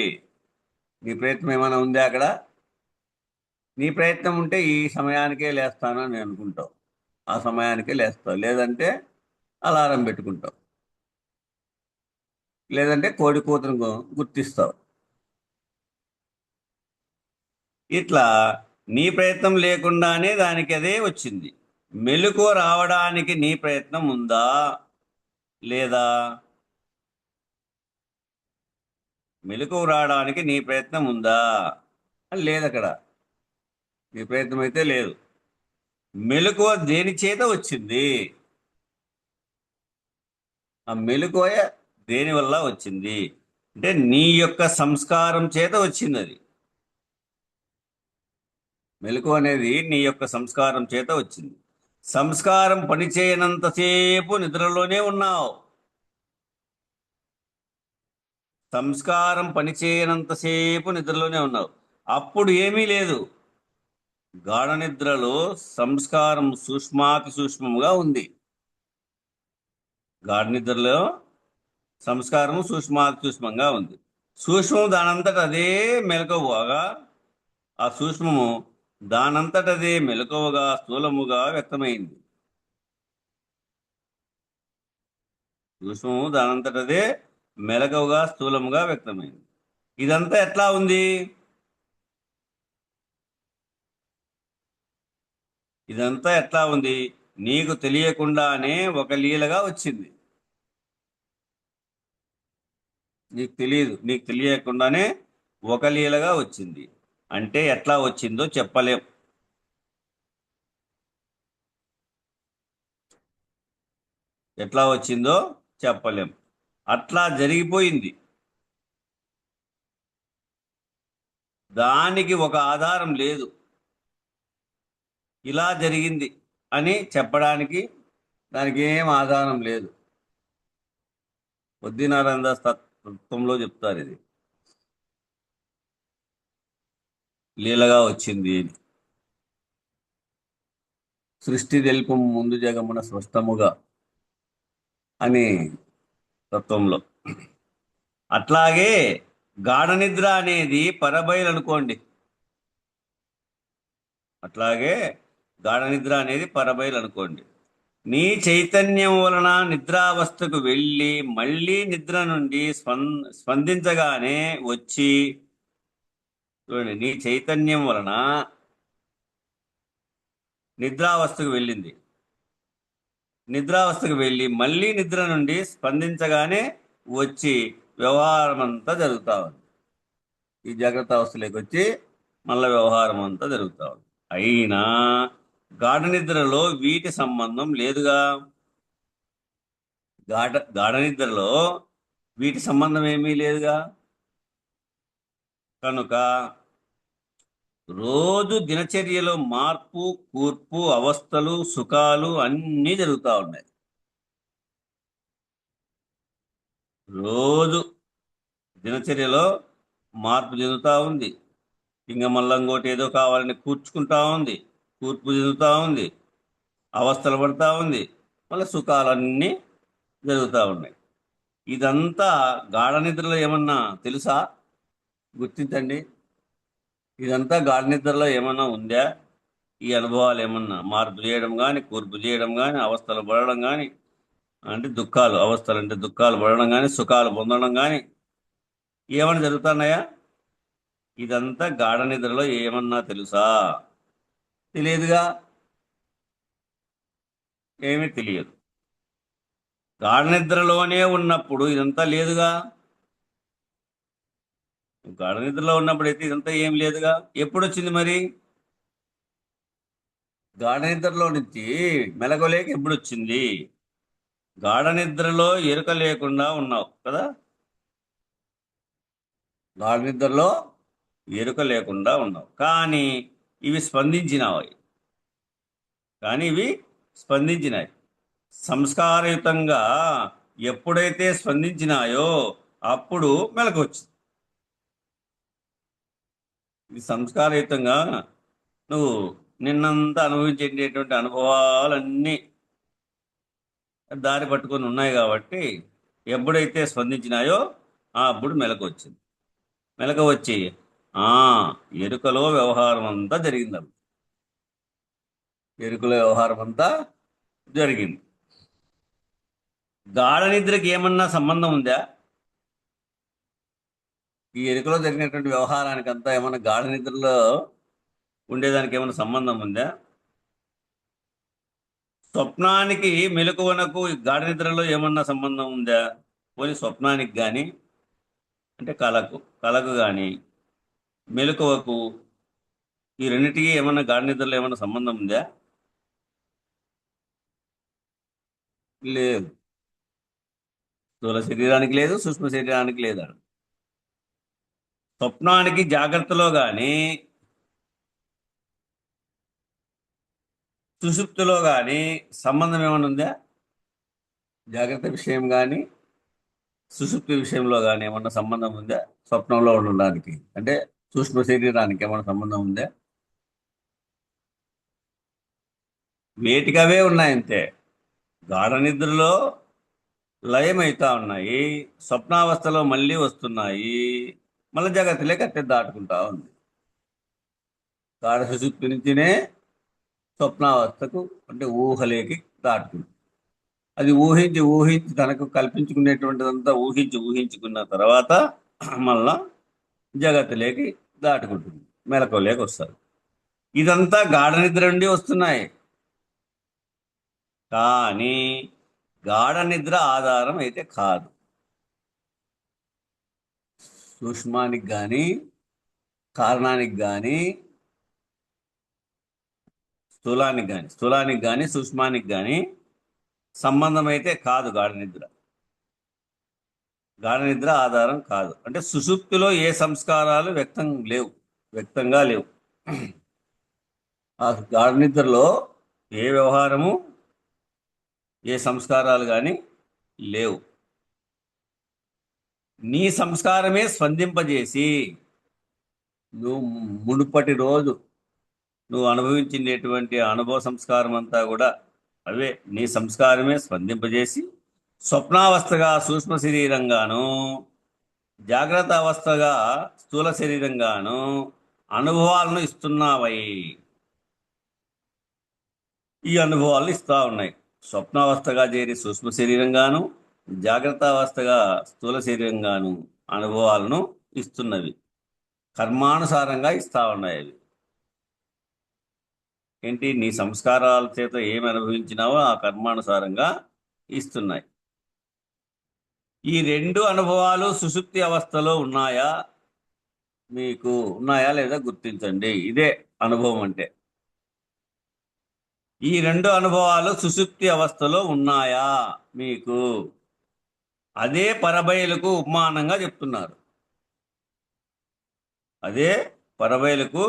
నీ ప్రయత్నం ఏమైనా ఉందా అక్కడ? నీ ప్రయత్నం ఉంటే ఈ సమయానికే లేస్తాను అని అనుకుంటావు, ఆ సమయానికే లేస్తావు. లేదంటే అలారం పెట్టుకుంటావు, లేదంటే కోడి కూతురు గుర్తిస్తావు. ఇట్లా నీ ప్రయత్నం లేకుండానే దానికి అదే వచ్చింది. మెలకువ రావడానికి నీ ప్రయత్నం ఉందా లేదా? మెలకువ రావడానికి నీ ప్రయత్నం ఉందా? లేదు. అక్కడ నీ ప్రయత్నం అయితే లేదు. మెలకువ దేని చేత వచ్చింది? ఆ మెలకువ దేని వల్ల వచ్చింది అంటే నీ యొక్క సంస్కారం చేత వచ్చింది అది. మెలకువ అనేది నీ యొక్క సంస్కారం చేత వచ్చింది. సంస్కారం పనిచేయనంతసేపు నిద్రలోనే ఉన్నావు. సంస్కారం పనిచేయనంతసేపు నిద్రలోనే ఉన్నావు. అప్పుడు ఏమీ లేదు. గాఢ నిద్రలో సంస్కారం సూక్ష్మాతి సూక్ష్మముగా ఉంది. గాఢ నిద్రలో సంస్కారము సూక్ష్మాతి సూక్ష్మంగా ఉంది. సూక్ష్మము దానంతట అదే మెలకువగా, ఆ సూక్ష్మము దానంతట అదే మెలకువగా స్థూలముగా వ్యక్తమైంది. సూక్ష్మము దానంతట అదే మెలకువగా స్థూలముగా వ్యక్తమైంది. ఇదంతా ఎట్లా ఉంది? ఇదంతా ఎట్లా ఉంది? నీకు తెలియకుండానే ఒక లీలగా వచ్చింది. నీకు తెలియదు, నీకు తెలియకుండానే ఒక లీలగా వచ్చింది. అంటే ఎట్లా వచ్చిందో చెప్పలేం. ఎట్లా వచ్చిందో చెప్పలేం. అట్లా జరిగిపోయింది. దానికి ఒక ఆధారం లేదు. ఇలా జరిగింది అని చెప్పడానికి దానికి ఏం ఆధారం లేదు. బుద్ధినారాయణ దాస్ తత్వంలో చెప్తారు ఇది లీలగా వచ్చింది అని. సృష్టి తెలుపు ముందు జగమున స్పష్టముగా అని తత్వంలో. అట్లాగే గాఢ నిద్ర అనేది పరబయలు అనుకోండి. అట్లాగే గాఢ నిద్ర అనేది పరబయలు అనుకోండి. నీ చైతన్యం వలన నిద్రావస్థకు వెళ్ళి మళ్ళీ నిద్ర నుండి స్పందించగానే వచ్చి, చూడండి, నీ చైతన్యం వలన నిద్రావస్థకు వెళ్ళింది. నిద్రావస్థకు వెళ్ళి మళ్ళీ నిద్ర నుండి స్పందించగానే వచ్చి వ్యవహారం అంతా జరుగుతూ ఉంది. ఈ జాగ్రత్త అవస్థలోకి వచ్చి మళ్ళీ వ్యవహారం అంతా జరుగుతూ ఉంది. అయినా గాఢ నిద్రలో వీటి సంబంధం లేదుగా. గాఢ నిద్రలో వీటి సంబంధం ఏమీ లేదుగా. కనుక రోజు దినచర్యలో మార్పు, కూర్పు, అవస్థలు, సుఖాలు అన్నీ జరుగుతూ ఉన్నాయి. రోజు దినచర్యలో మార్పు చెందుతూ ఉంది. ఇంకా మళ్ళీ ఇంకోటి ఏదో కావాలని కూర్చుకుంటా ఉంది, కూర్పు చెందుతూ ఉంది, అవస్థలు పడుతూ ఉంది, మళ్ళీ సుఖాలన్నీ జరుగుతూ ఉన్నాయి. ఇదంతా గాఢ నిద్రలో ఏమన్నా తెలుసా? గుర్తించండి. ఇదంతా గాఢ నిద్రలో ఏమన్నా ఉందా? ఈ అనుభవాలు ఏమన్నా మార్పు చేయడం కానీ, కూర్పు చేయడం కానీ, అవస్థలు పడడం కానీ, అంటే దుఃఖాలు, అవస్థలు అంటే దుఃఖాలు పడడం కానీ, సుఖాలు పొందడం కానీ ఏమన్నా జరుగుతున్నాయా? ఇదంతా గాఢ నిద్రలో ఏమన్నా తెలుసా? తెలియదుగా. ఏమీ తెలియదు. గాఢ నిద్రలోనే ఉన్నప్పుడు ఇదంతా లేదుగా. గాఢ నిద్రలో ఉన్నప్పుడు అయితే ఇదంతా ఏం లేదుగా. ఎప్పుడు వచ్చింది మరి? గాఢ నిద్రలో నుంచి మెలకువలేక ఎప్పుడు వచ్చింది? గాఢ నిద్రలో ఎరుక లేకుండా ఉన్నావు కదా. గాఢ నిద్రలో ఎరుక లేకుండా ఉన్నావు, కానీ ఇవి స్పందించినాయి. సంస్కారయుతంగా ఎప్పుడైతే స్పందించినాయో అప్పుడు మెలకు వచ్చింది. ఇది సంస్కారయుతంగా నువ్వు నిన్నంతా అనుభవించేటటువంటి అనుభవాలన్నీ దారి పట్టుకొని ఉన్నాయి కాబట్టి ఎప్పుడైతే స్పందించినాయో అప్పుడు మెలకు వచ్చింది. మెలకు వచ్చి ఎరుకలో వ్యవహారం అంతా జరిగింది. ఎరుకలో వ్యవహారం అంతా జరిగింది. గాఢ నిద్రకి ఏమన్నా సంబంధం ఉందా? ఈ ఎరుకలో జరిగినటువంటి వ్యవహారానికి అంతా ఏమన్నా గాఢ నిద్రలో ఉండేదానికి ఏమైనా సంబంధం ఉందా? స్వప్నానికి మెలకువనకు గాఢ నిద్రలో ఏమన్నా సంబంధం ఉందా? పోనీ స్వప్నానికి కానీ, అంటే కళకు కానీ, మెలకువకు, ఈ రెండింటికి ఏమన్నా గాఢ నిద్రలో ఏమన్నా సంబంధం ఉందా? లేదు. స్థూల శరీరానికి లేదు, సూక్ష్మ శరీరానికి లేదు. స్వప్నానికి జాగ్రత్తలో కానీ సుషుప్తిలో కానీ సంబంధం ఏమైనా ఉందా? జాగ్రత్త విషయం కానీ సుషుప్తి విషయంలో కానీ ఏమన్నా సంబంధం ఉందా? స్వప్నంలో ఉండడానికి అంటే సూక్ష్మ శరీరానికి ఏమైనా సంబంధం ఉందా? వేటికవే ఉన్నాయంతే. గాఢ నిద్రలో లయమవుతా ఉన్నాయి, స్వప్నావస్థలో మళ్ళీ వస్తున్నాయి, మళ్ళీ జాగ్రత్తలే కట్టె దాటుకుంటా ఉంది. గాఢ సుషుప్తి నుంచినే స్వప్నావస్థకు అంటే ఊహలేకి దాటుకుంటుంది. అది ఊహించి ఊహించి తనకు కల్పించుకునేటువంటిదంతా ఊహించుకున్న తర్వాత మళ్ళా జగత్తులేకి దాటుకుంటుంది, మెలకువలేకి వస్తారు. ఇదంతా గాఢ నిద్ర నుండి వస్తున్నాయి. కానీ గాఢ నిద్ర ఆధారం అయితే కాదు. సూక్ష్మానికి కానీ కారణానికి కానీ స్థూలానికి కానీ సూక్ష్మానికి కానీ సంబంధం అయితే కాదు. గాఢ నిద్ర ఆధారం కాదు. అంటే సుషుప్తిలో ఏ సంస్కారాలు వ్యక్తంగా లేవు. ఆ గాఢ నిద్రలో ఏ వ్యవహారము, ఏ సంస్కారాలు కానీ లేవు. నీ సంస్కారమే స్పందింపజేసి నువ్వు మునుపటి రోజు నువ్వు అనుభవించినటువంటి అనుభవ సంస్కారం అంతా కూడా అవే నీ సంస్కారమే స్పందింపజేసి స్వప్నావస్థగా సూక్ష్మ శరీరంగాను, జాగ్రత్త అవస్థగా స్థూల శరీరంగాను అనుభవాలను ఇస్తున్నావై. ఈ అనుభవాలు ఇస్తా ఉన్నాయి. స్వప్నావస్థగా చేరి సూక్ష్మ శరీరంగాను, జాగ్రత్త అవస్థగా స్థూల శరీరంగాను అనుభవాలను ఇస్తున్నవి. కర్మానుసారంగా ఇస్తా ఉన్నాయి అవి. ఏంటి? నీ సంస్కారాల చేత ఏమి అనుభవించినావో ఆ కర్మానుసారంగా ఇస్తున్నాయి. ఈ రెండు అనుభవాలు సుషుప్తి అవస్థలో ఉన్నాయా? మీకు ఉన్నాయా లేదా గుర్తించండి. ఇదే అనుభవం అంటే. ఈ రెండు అనుభవాలు సుషుప్తి అవస్థలో ఉన్నాయా మీకు? అదే పరబయలుకు ఉపమానంగా చెప్తున్నారు. అదే పరబయలుకు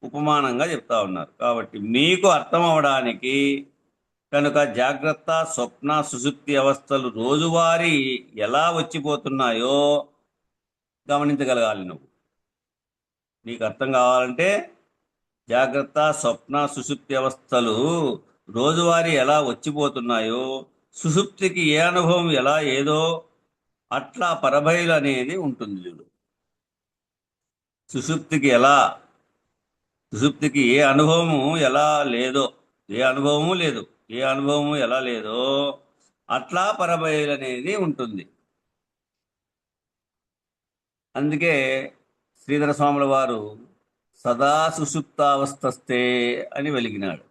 ఉపమానంగా చెప్తా ఉన్నారు. కాబట్టి మీకు అర్థం అవడానికి కనుక జాగ్రత్త, స్వప్న, సుషుప్తి అవస్థలు రోజువారీ ఎలా వచ్చిపోతున్నాయో గమనించగలగాలి. నీకు అర్థం కావాలంటే జాగ్రత్త, స్వప్న, సుషుప్తి అవస్థలు రోజువారీ ఎలా వచ్చిపోతున్నాయో, సుషుప్తికి ఏ అనుభవం ఎలా ఏదో అట్లా పరబయలు అనేది ఉంటుంది చూడు. సుషుప్తికి ఏ అనుభవము ఎలా లేదో, ఏ అనుభవము ఎలా లేదో అట్లా పరబయలు అనేది ఉంటుంది. అందుకే శ్రీధర స్వాముల వారు సదా సుషుప్తావస్థస్తే అని వెలిగినాడు.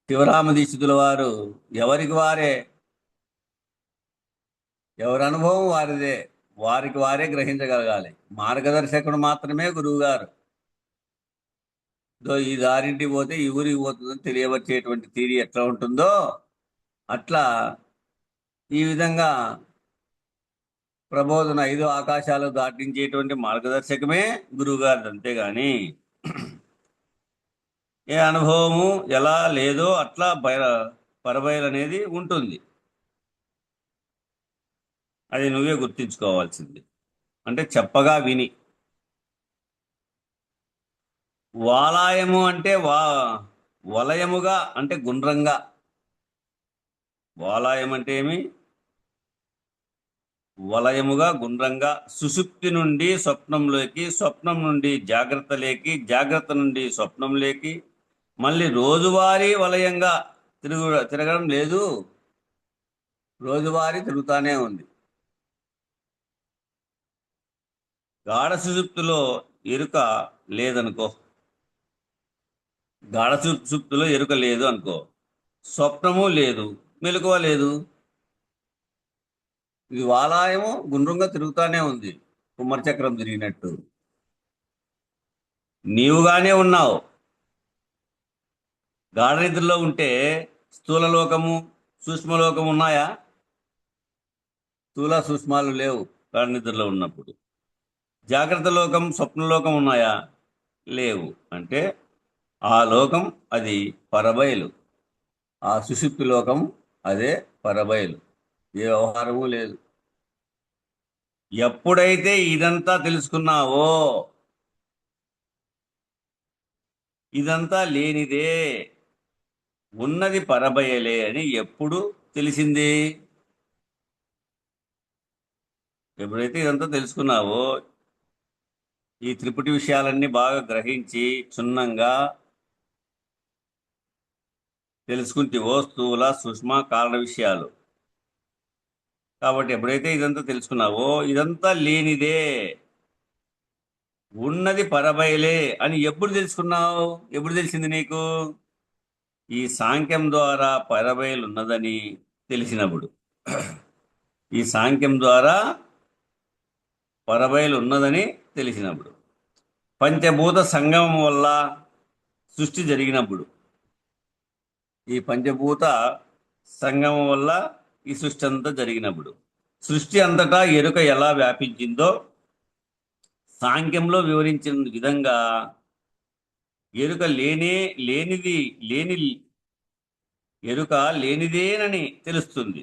శివరామ దీక్షితుల వారు ఎవరికి వారే, ఎవరి అనుభవం వారిదే, వారికి వారే గ్రహించగలగాలి. మార్గదర్శకుడు మాత్రమే గురువుగారు. ఈ దారింటికి పోతే ఈ ఊరికి పోతుందని తెలియవచ్చేటువంటి తీరి ఎట్లా ఉంటుందో అట్లా ఈ విధంగా ప్రబోధన 5 ఆకాశాలు దాటించేటువంటి మార్గదర్శకమే గురువుగారిది. అంతేగాని ఏ అనుభవము ఎలా లేదో అట్లా పరబయలు అనేది ఉంటుంది. అది నువ్వే గుర్తించుకోవాల్సింది. అంటే చెప్పగా విని. వాలాయము అంటే వలయముగా అంటే గుండ్రంగా. వాలాయం అంటే ఏమి? వలయముగా గుండ్రంగా సుషుప్తి నుండి స్వప్నంలోకి, స్వప్నం నుండి జాగ్రత్తలేకి, జాగ్రత్త నుండి స్వప్నంలోకి, మళ్ళీ రోజువారీ వలయంగా తిరగడం లేదు, రోజువారీ తిరుగుతానే ఉంది. గాఢ సుషుప్తిలో ఎరుక లేదనుకో, గాఢ సుషుప్తిలో ఎరుక లేదు అనుకో, స్వప్నము లేదు, మెలకువ లేదు. ఇది వాలాయము గుండ్రంగా తిరుగుతానే ఉంది, కుమ్మరచక్రం తిరిగినట్టు. నీవుగానే ఉన్నావు. గాఢ నిద్రలో ఉంటే స్థూలలోకము, సూక్ష్మలోకం ఉన్నాయా? స్థూల సూక్ష్మాలు లేవు గాఢనిద్రలో ఉన్నప్పుడు. జాగ్రత్త లోకం, స్వప్నలోకం ఉన్నాయా? లేవు. అంటే ఆ లోకం అది పరబయలు, ఆ సుషుప్తి లోకం అదే పరబయలు, ఏ వ్యవహారము లేదు. ఎప్పుడైతే ఇదంతా తెలుసుకున్నావో ఇదంతా లేనిదే, ఉన్నది పరబయలే అని ఎప్పుడు తెలిసింది? ఎప్పుడైతే ఇదంతా తెలుసుకున్నావో, ఈ త్రిపుటి విషయాలన్నీ బాగా గ్రహించి క్షుణ్ణంగా తెలుసుకుంటేవో స్థూల సూక్ష్మ కారణ విషయాలు. కాబట్టి ఎప్పుడైతే ఇదంతా తెలుసుకున్నావో ఇదంతా లేనిదే, ఉన్నది పరబయలే అని ఎప్పుడు తెలుసుకున్నావు? ఎప్పుడు తెలిసింది నీకు? ఈ సాంఖ్యం ద్వారా పరబయలు ఉన్నదని తెలిసినప్పుడు. ఈ సాంఖ్యం ద్వారా పరబయలు ఉన్నదని తెలిసినప్పుడు. పంచభూత సంగమం వల్ల సృష్టి జరిగినప్పుడు. ఈ పంచభూత సంగమం వల్ల ఈ సృష్టి అంతా జరిగినప్పుడు. సృష్టి అంతటా ఎరుక ఎలా వ్యాపించిందో సాంఖ్యంలో వివరించిన విధంగా ఎరుక ఎరుక లేనిదేనని తెలుస్తుంది.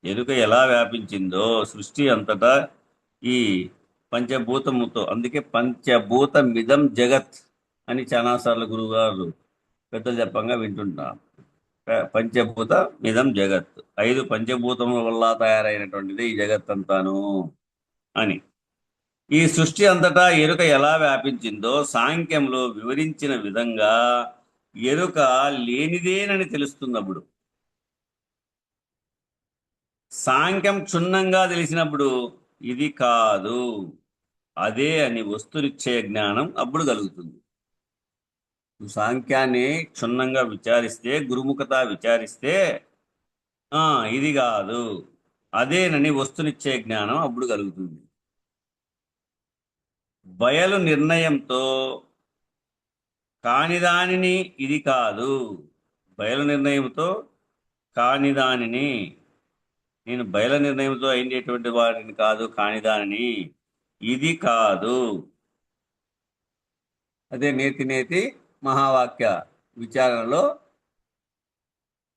ఎరుక ఎలా వ్యాపించిందో సృష్టి అంతటా ఈ పంచభూతముతో, అందుకే పంచభూతమిదం జగత్ అని చాలాసార్లు గురువుగారు పెద్దలు చెప్పంగా వింటుంటాం. పంచభూత మిదం జగత్, 5 పంచభూతముల వల్ల తయారైనటువంటిది ఈ జగత్ అంతాను అని. ఈ సృష్టి అంతటా ఎరుక ఎలా వ్యాపించిందో సాంఖ్యంలో వివరించిన విధంగా ఎరుక లేనిదేనని తెలుస్తున్నప్పుడు, సాంఖ్యం క్షుణ్ణంగా తెలిసినప్పుడు ఇది కాదు అదే అని వస్తునిశ్చయ జ్ఞానం అప్పుడు కలుగుతుంది. సాంఖ్యాన్ని క్షుణ్ణంగా విచారిస్తే, గురుముఖత విచారిస్తే ఇది కాదు అదేనని వస్తునిశ్చయ జ్ఞానం అప్పుడు కలుగుతుంది. బయలు నిర్ణయంతో కానిదానిని ఇది కాదు, బయలు నిర్ణయంతో కానిదానిని, నేను బయల నిర్ణయంతో అయినటువంటి వారిని కాదు, కానిదానిని ఇది కాదు. అదే నేతి నేతి మహావాక్య విచారణలో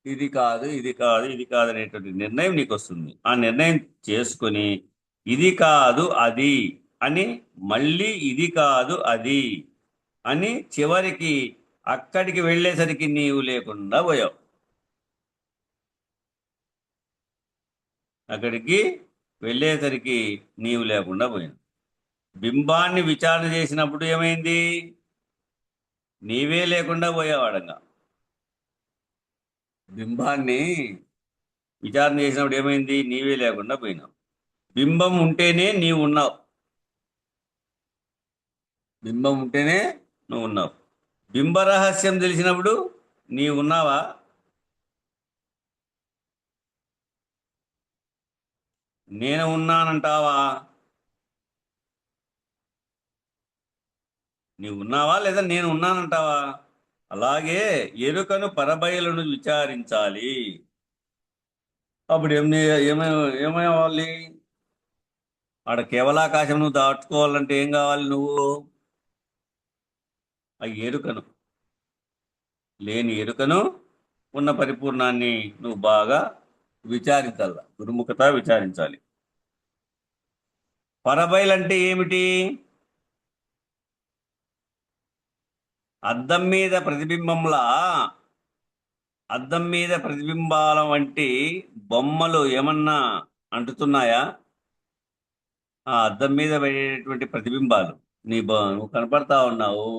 ఇది కాదు, ఇది కాదు, ఇది కాదు అనేటువంటి నిర్ణయం నీకు వస్తుంది. ఆ నిర్ణయం చేసుకొని ఇది కాదు అది అని, మళ్ళీ ఇది కాదు అది అని, చివరికి అక్కడికి వెళ్ళేసరికి నీవు లేకుండా పోయావు. అక్కడికి వెళ్ళేసరికి నీవు లేకుండా పోయావు. బింబాన్ని విచారణ చేసినప్పుడు ఏమైంది? నీవే లేకుండా పోయావాడంగా. బింబాన్ని విచారణ చేసినప్పుడు ఏమైంది? నీవే లేకుండా పోయినావు. బింబం ఉంటేనే నీవు ఉన్నావు, బింబం ఉంటేనే నువ్వు ఉన్నావు. బింబ రహస్యం తెలిసినప్పుడు నీవు ఉన్నావా? నేను ఉన్నానంటావా? నీవు ఉన్నావా లేదా నేను ఉన్నానంటావా? అలాగే ఎరుకను పరబయలను విచారించాలి. అప్పుడు ఏమయ్యాలి? ఆడ కేవలాకాశం నువ్వు దాటుకోవాలంటే ఏం కావాలి? నువ్వు ఆ ఎరుకను, లేని ఎరుకను ఉన్న పరిపూర్ణాన్ని నువ్వు బాగా విచారించాల, గురుముఖత విచారించాలి. పరబయలంటే ఏమిటి? అద్దం మీద ప్రతిబింబంలా, అద్దం మీద ప్రతిబింబాల వంటి బొమ్మలు ఏమన్నా అంటుతున్నాయా? ఆ అద్దం మీద పడేటువంటి ప్రతిబింబాలు నువ్వు కనపడతా ఉన్నావు.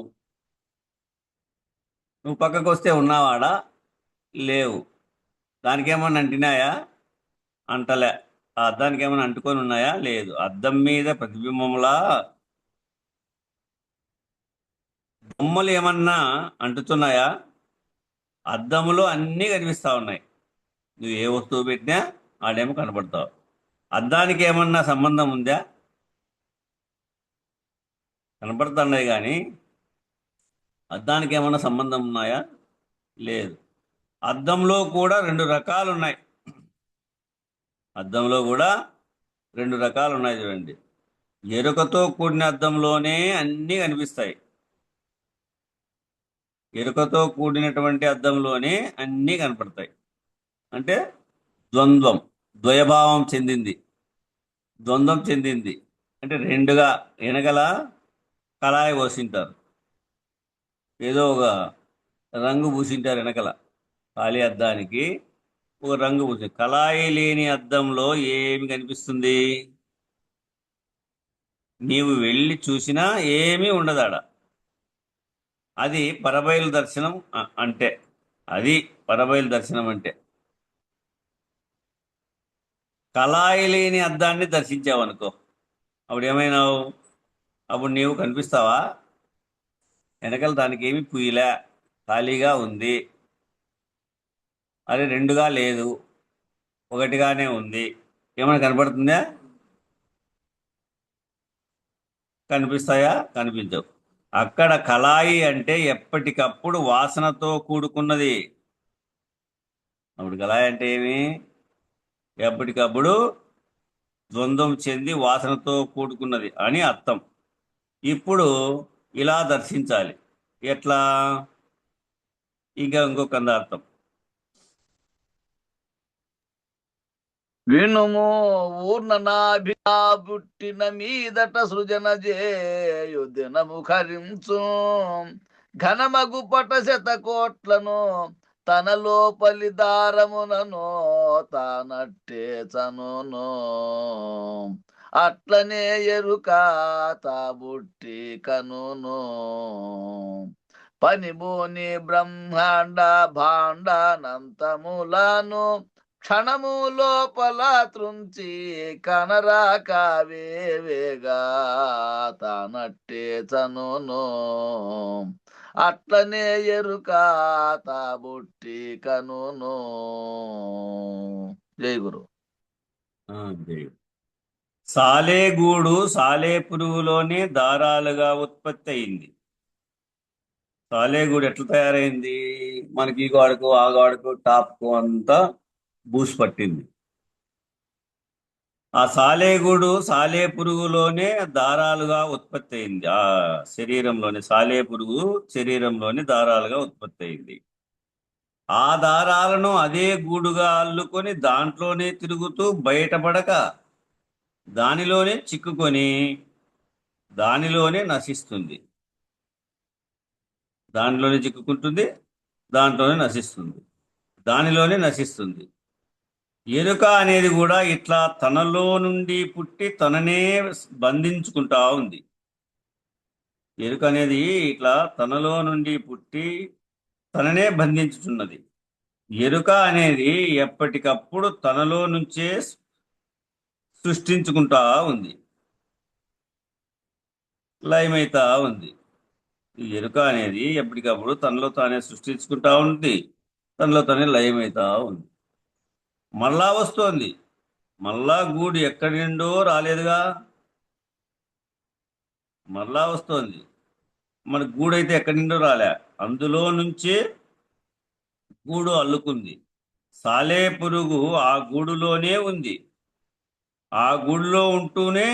నువ్వు పక్కకు వస్తే ఉన్నావాడా? లేవు. దానికి ఏమన్నా అంటినాయా? అంటలే. ఆ అద్దానికి ఏమన్నా అంటుకొని ఉన్నాయా? లేదు. అద్దం మీద ప్రతిబింబంలా బొమ్మలు ఏమన్నా అంటుతున్నాయా? అద్దములో అన్నీ కనిపిస్తా ఉన్నాయి. నువ్వు ఏ వస్తువు పెట్టినా ఆడేమో కనపడతావు. అద్దానికి ఏమన్నా సంబంధం ఉందా? కనపడుతున్నాయి కానీ అద్దానికి ఏమన్నా సంబంధం ఉన్నాయా? లేదు. అద్దంలో కూడా రెండు రకాలు ఉన్నాయి. అద్దంలో కూడా రెండు రకాలు ఉన్నాయి చూడండి. ఎరుకతో కూడిన అద్దంలోనే అన్నీ కనిపిస్తాయి. ఎరుకతో కూడినటువంటి అద్దంలోనే అన్నీ కనపడతాయి. అంటే ద్వంద్వం, ద్వయభావం చెందింది, ద్వంద్వం చెందింది. అంటే రెండుగా వెనకల కళాయి పోసింటారు, ఏదో ఒక రంగు పూసింటారు వెనకల. ఖాళీ అద్దానికి ఒక రంగు పూసి, కళాయి లేని అద్దంలో ఏమి కనిపిస్తుంది? నీవు వెళ్ళి చూసినా ఏమీ ఉండదాడ. అది పరబయలు దర్శనం అంటే. అది పరబయలు దర్శనం అంటే. కళాయి లేని అద్దాన్ని దర్శించావు అనుకో, అప్పుడు ఏమైనావు? అప్పుడు నీవు కనిపిస్తావా? వెనకాల దానికి ఏమి పుయ్యలే, ఖాళీగా ఉంది. అది రెండుగా లేదు, ఒకటిగానే ఉంది. ఏమైనా కనపడుతుందా? కనిపిస్తాయా? కనిపించవు. అక్కడ కళాయి అంటే ఎప్పటికప్పుడు వాసనతో కూడుకున్నది. అప్పుడు కళాయి అంటే ఏమి? ఎప్పటికప్పుడు ద్వంద్వం చెంది వాసనతో కూడుకున్నది అని అర్థం. ఇప్పుడు ఇలా దర్శించాలి. ఎట్లా? ఇంకొక అర్థం. వినుము ఊర్ణనాభినా పుట్టిన మీదట సృజన చేయు దినము ఖరించు ఘనమగు పట శతకోట్లను తన లోపలి దారమునను తానట్టే చనును అట్లనే ఎరుక తాబుట్టి కనును పనిబోని బ్రహ్మాండ భాండానంతములను క్షణము లోపల త్రుంచి కనరాకవేగా తానట్టే చనును అట్లనే ఎరుక తాబుట్టి కనును. జై గురు. సాలెగూడు సాలెపురుగులోనే దారాలుగా ఉత్పత్తి అయింది. సాలెగూడు ఎట్లా తయారైంది? మనకి ఈ గోడకు ఆ గోడకు టాప్కు అంతా బూసి పట్టింది. ఆ సాలెగూడు సాలెపురుగులోనే దారాలుగా ఉత్పత్తి అయింది. ఆ శరీరంలోని సాలెపురుగు శరీరంలోని దారాలుగా ఉత్పత్తి అయింది. ఆ దారాలను అదే గూడుగా అల్లుకొని దాంట్లోనే తిరుగుతూ బయటపడక దానిలోనే చిక్కుకొని దానిలోనే నశిస్తుంది. దానిలోనే చిక్కుకుంటుంది, దాంట్లోనే నశిస్తుంది, దానిలోనే నశిస్తుంది. ఎరుక అనేది కూడా ఇట్లా తనలో నుండి పుట్టి తననే బంధించుకుంటా ఉంది. ఎరుక అనేది ఇట్లా తనలో నుండి పుట్టి తననే బంధించుతున్నది. ఎరుక అనేది ఎప్పటికప్పుడు తనలో నుంచే సృష్టించుకుంటా ఉంది, లయమైతా ఉంది. ఈ ఎరుక అనేది ఎప్పటికప్పుడు తనలో తానే సృష్టించుకుంటా ఉంది, తనలో తానే లయమైతా ఉంది. మళ్ళా వస్తోంది. మళ్ళా గూడు ఎక్కడి నుండో రాలేదుగా, మళ్ళా వస్తోంది. మన గూడైతే ఎక్కడి నుండో రాలే, అందులో నుంచే గూడు అల్లుకుంది. సాలెపురుగు ఆ గూడులోనే ఉంది, ఆ గూడులో ఉంటూనే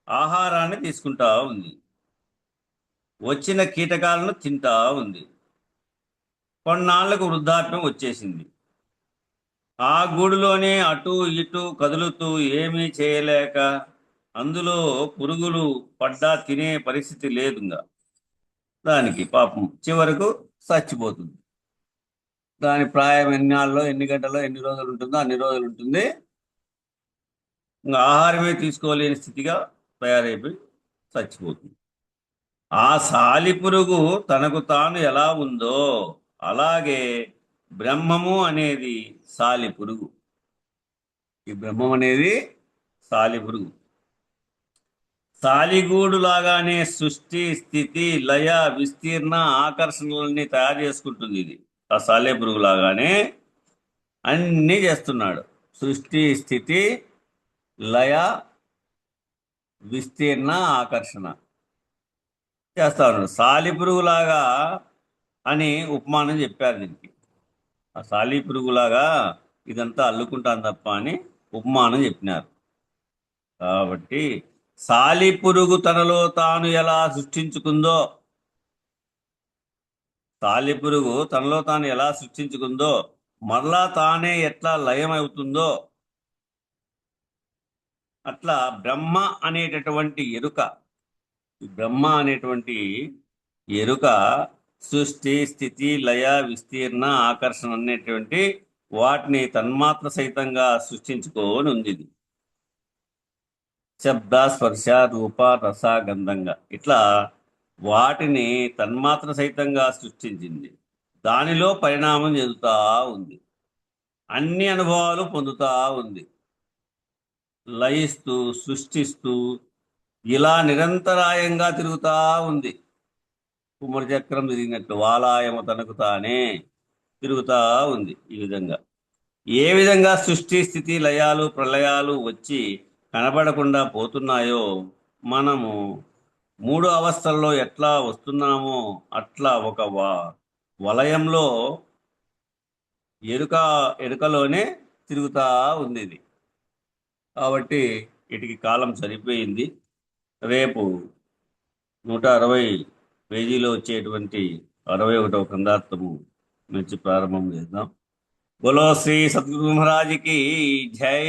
ఆహారాన్ని తీసుకుంటా ఉంది, వచ్చిన కీటకాలను తింటా ఉంది. కొన్నాళ్లకు వృద్ధాప్యం వచ్చేసింది. ఆ గూడులోనే అటు ఇటు కదులుతూ ఏమీ చేయలేక అందులో పురుగులు పడ్డా తినే పరిస్థితి లేదుగా దానికి. పాపం చివరకు చచ్చిపోతుంది. దాని ప్రాయం ఎన్నాళ్ళలో, ఎన్ని గంటల్లో, ఎన్ని రోజులు ఉంటుందో అన్ని రోజులు ఉంటుంది. ఇంకా ఆహారమే తీసుకోలేని స్థితిగా తయారైపోయి చచ్చిపోతుంది. ఆ సాలిపురుగు తనకు తాను ఎలా ఉందో అలాగే బ్రహ్మము అనేది సాలిపురుగు. ఈ బ్రహ్మం అనేది సాలిపురుగు. సాలిగూడు లాగానే సృష్టి, స్థితి, లయ, విస్తీర్ణ, ఆకర్షణలన్నీ తయారు చేసుకుంటుంది ఇది. ఆ సాలెపురుగు లాగానే అన్నీ చేస్తున్నాడు. సృష్టి, స్థితి, లయ, విస్తీర్ణ, ఆకర్షణ చేస్తా ఉన్నాడు. సాలిపురుగులాగా అని ఉపమానం చెప్పారు దీనికి. ఆ సాలీపురుగులాగా ఇదంతా అల్లుకుంటాను తప్ప అని ఉపమానం చెప్పినారు. కాబట్టి సాలిపురుగు తనలో తాను ఎలా సృష్టించుకుందో, సాలిపురుగు తనలో తాను ఎలా సృష్టించుకుందో, మరలా తానే ఎట్లా లయమవుతుందో, అట్లా బ్రహ్మ అనేటటువంటి ఎరుక, బ్రహ్మ అనేటువంటి ఎరుక సృష్టి, స్థితి, లయ, విస్తీర్ణ, ఆకర్షణ అనేటువంటి వాటిని తన్మాత్ర సహితంగా సృష్టించుకోని ఉంది ఇది. శబ్ద, స్పర్శ, రూప, రస, గంధంగా ఇట్లా వాటిని తన్మాత్ర సహితంగా సృష్టించింది. దానిలో పరిణామం చెందుతా ఉంది, అన్ని అనుభవాలు పొందుతా ఉంది, లయిస్తూ సృష్టిస్తూ ఇలా నిరంతరాయంగా తిరుగుతా ఉంది. కుమ్మరి చక్రం తిరిగినట్టు వాలాయము తనకు తానే తిరుగుతా ఉంది. ఈ విధంగా ఏ విధంగా సృష్టి, స్థితి, లయాలు, ప్రళయాలు వచ్చి కనబడకుండా పోతున్నాయో, మనము 3 అవస్థల్లో ఎట్లా వస్తున్నామో అట్లా ఒక వలయంలో ఎరుకలోనే తిరుగుతా ఉంది ఇది. కాబట్టి వీటికి కాలం సరిపోయింది. రేపు 160 పేజీలో వచ్చేటువంటి 61వ కందార్థము నుంచి ప్రారంభం చేద్దాం. బోలో శ్రీ సద్గురు మహారాజ్కి జై.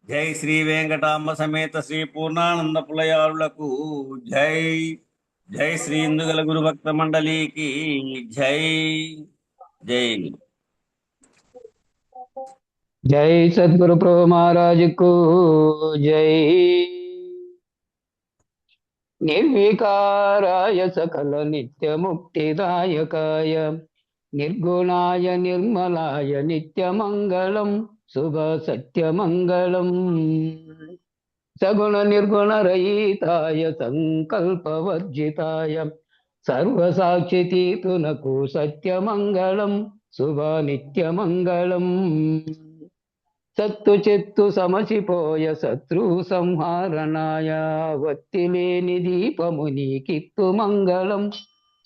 జై శ్రీ వెంకటాంబ సమేత శ్రీ పూర్ణానంద పులయారులకు జై. జై శ్రీ ఇందుగల గురు భక్త మండలికి జై. జై. జై సద్గురు ప్రభు మహారాజుకు జై. నిర్వికారాయ సకల నిత్య ముక్తిదాయకాయ నిర్గుణాయ నిర్మలాయ నిత్యమంగళం శుభ సత్యమంగళం. సగుణ నిర్గుణ రహితాయ సంకల్పవర్జితాయ సర్వసాక్షితీతునకు సత్యమంగళం శుభ నిత్యమంగళం. సత్తు చెత్తు సమసిపోయ శత్రు సంహారణాయ వత్తిలేని దీపముని కిత్తు మంగళం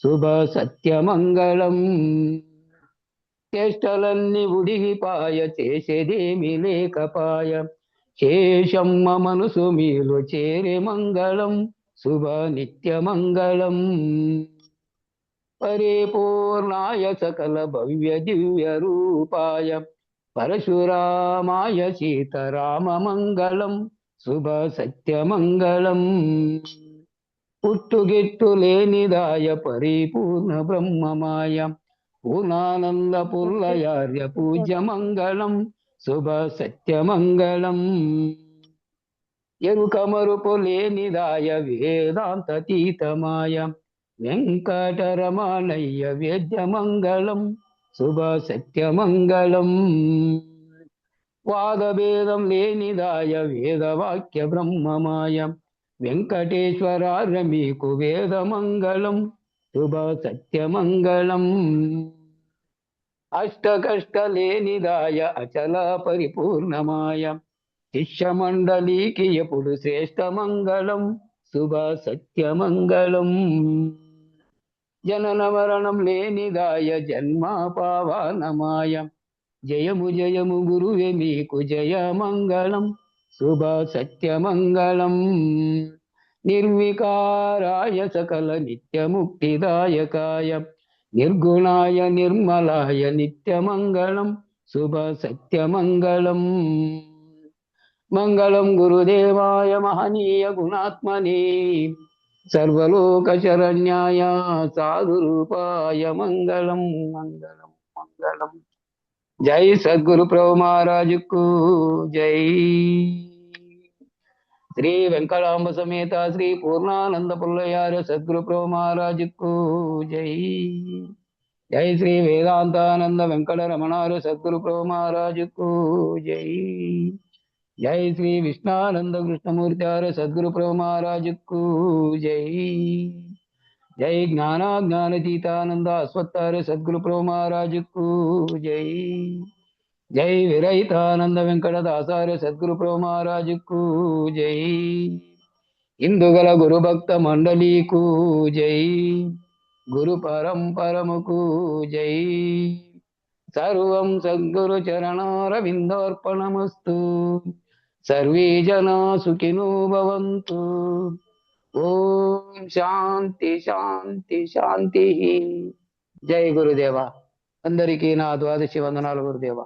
శుభ సత్యమంగళం. చేష్టలన్నీ ఉడిగిపాయ చేసేదేమి లేకపాయ శేషమ్మ మనసు మీలు చేరే మంగళం శుభ నిత్యమంగళం. పరిపూర్ణాయ సకల భవ్య దివ్య రూపాయ పరశురామాయ సీతారామ మంగళం శుభ సత్యమంగళం. పుట్టుగిట్టు లేనిదాయ పరిపూర్ణ బ్రహ్మమాయ పూర్ణానంద పుల్లయార్య పూజ్య మంగళం శుభ సత్యమంగళం. ఎరుక మరుపు లేనిదాయ వేదాంతతీతమాయ వెంకటరమణయ్య వేద్యమంగళం శుభ సత్యమంగళం. వాదభేదం లేనిదాయ వేదవాక్య బ్రహ్మమాయ వెంకటేశ్వరార్య మీకు వేదమంగళం శుభ సత్యమంగళం. అష్టకష్ట లేనిదాయ అచల పరిపూర్ణమాయ శిష్యమండలికి ఎప్పుడు శ్రేష్ఠ మంగళం శుభ సత్యమంగళం. జనన మరణం లేనిదాయ జన్మపావనమాయ జయము జయము గురువే మీకు జయమంగళం శుభ సత్యమంగళం. నిర్వికారాయ సకల నిత్యముక్తిదాయకాయ నిర్గుణాయ నిర్మలాయ నిత్యమంగళం శుభ సత్యమంగళం. మంగళం గురుదేవాయ మహనీయ గుణాత్మనే సర్వలోక శరణ్యాయ సాధురూపాయ మంగళం మంగళం మంగళం. జై సద్గురు ప్రభు మహారాజుకు జై. శ్రీ వెంకటాంబ సమేత శ్రీ పూర్ణానంద పుల్లయార్య సద్గురు ప్రభు మహారాజుకు జై. జై శ్రీ వేదాంతానంద వెంకట రమణార్య సద్గురు ప్రభు మహారాజుకు జై. జై శ్రీ విష్ణానంద కృష్ణమూర్తి సద్గురు ప్రభు మహారాజుకు జై. జై జ్ఞానాజ్ఞానతీతానంద అశ్వత్థార్య సద్గురు ప్రభు మహారాజుకు జై. జై విరహితానంద వెంకటదాసార్య సద్గురు ప్రభు మహారాజుకు జై. ఇందుగల గురు భక్త మండలీకు జై. గురు పరంపరముకు జై. సర్వం సద్గురు చరణారవిందార్పణమస్తు. సర్వే జనా సుఖినో భవంతు. ఓం శాంతి శాంతి శాంతి. జై గురుదేవ. అందరికీ నా ద్వాదశి వందనాలు గురుదేవ.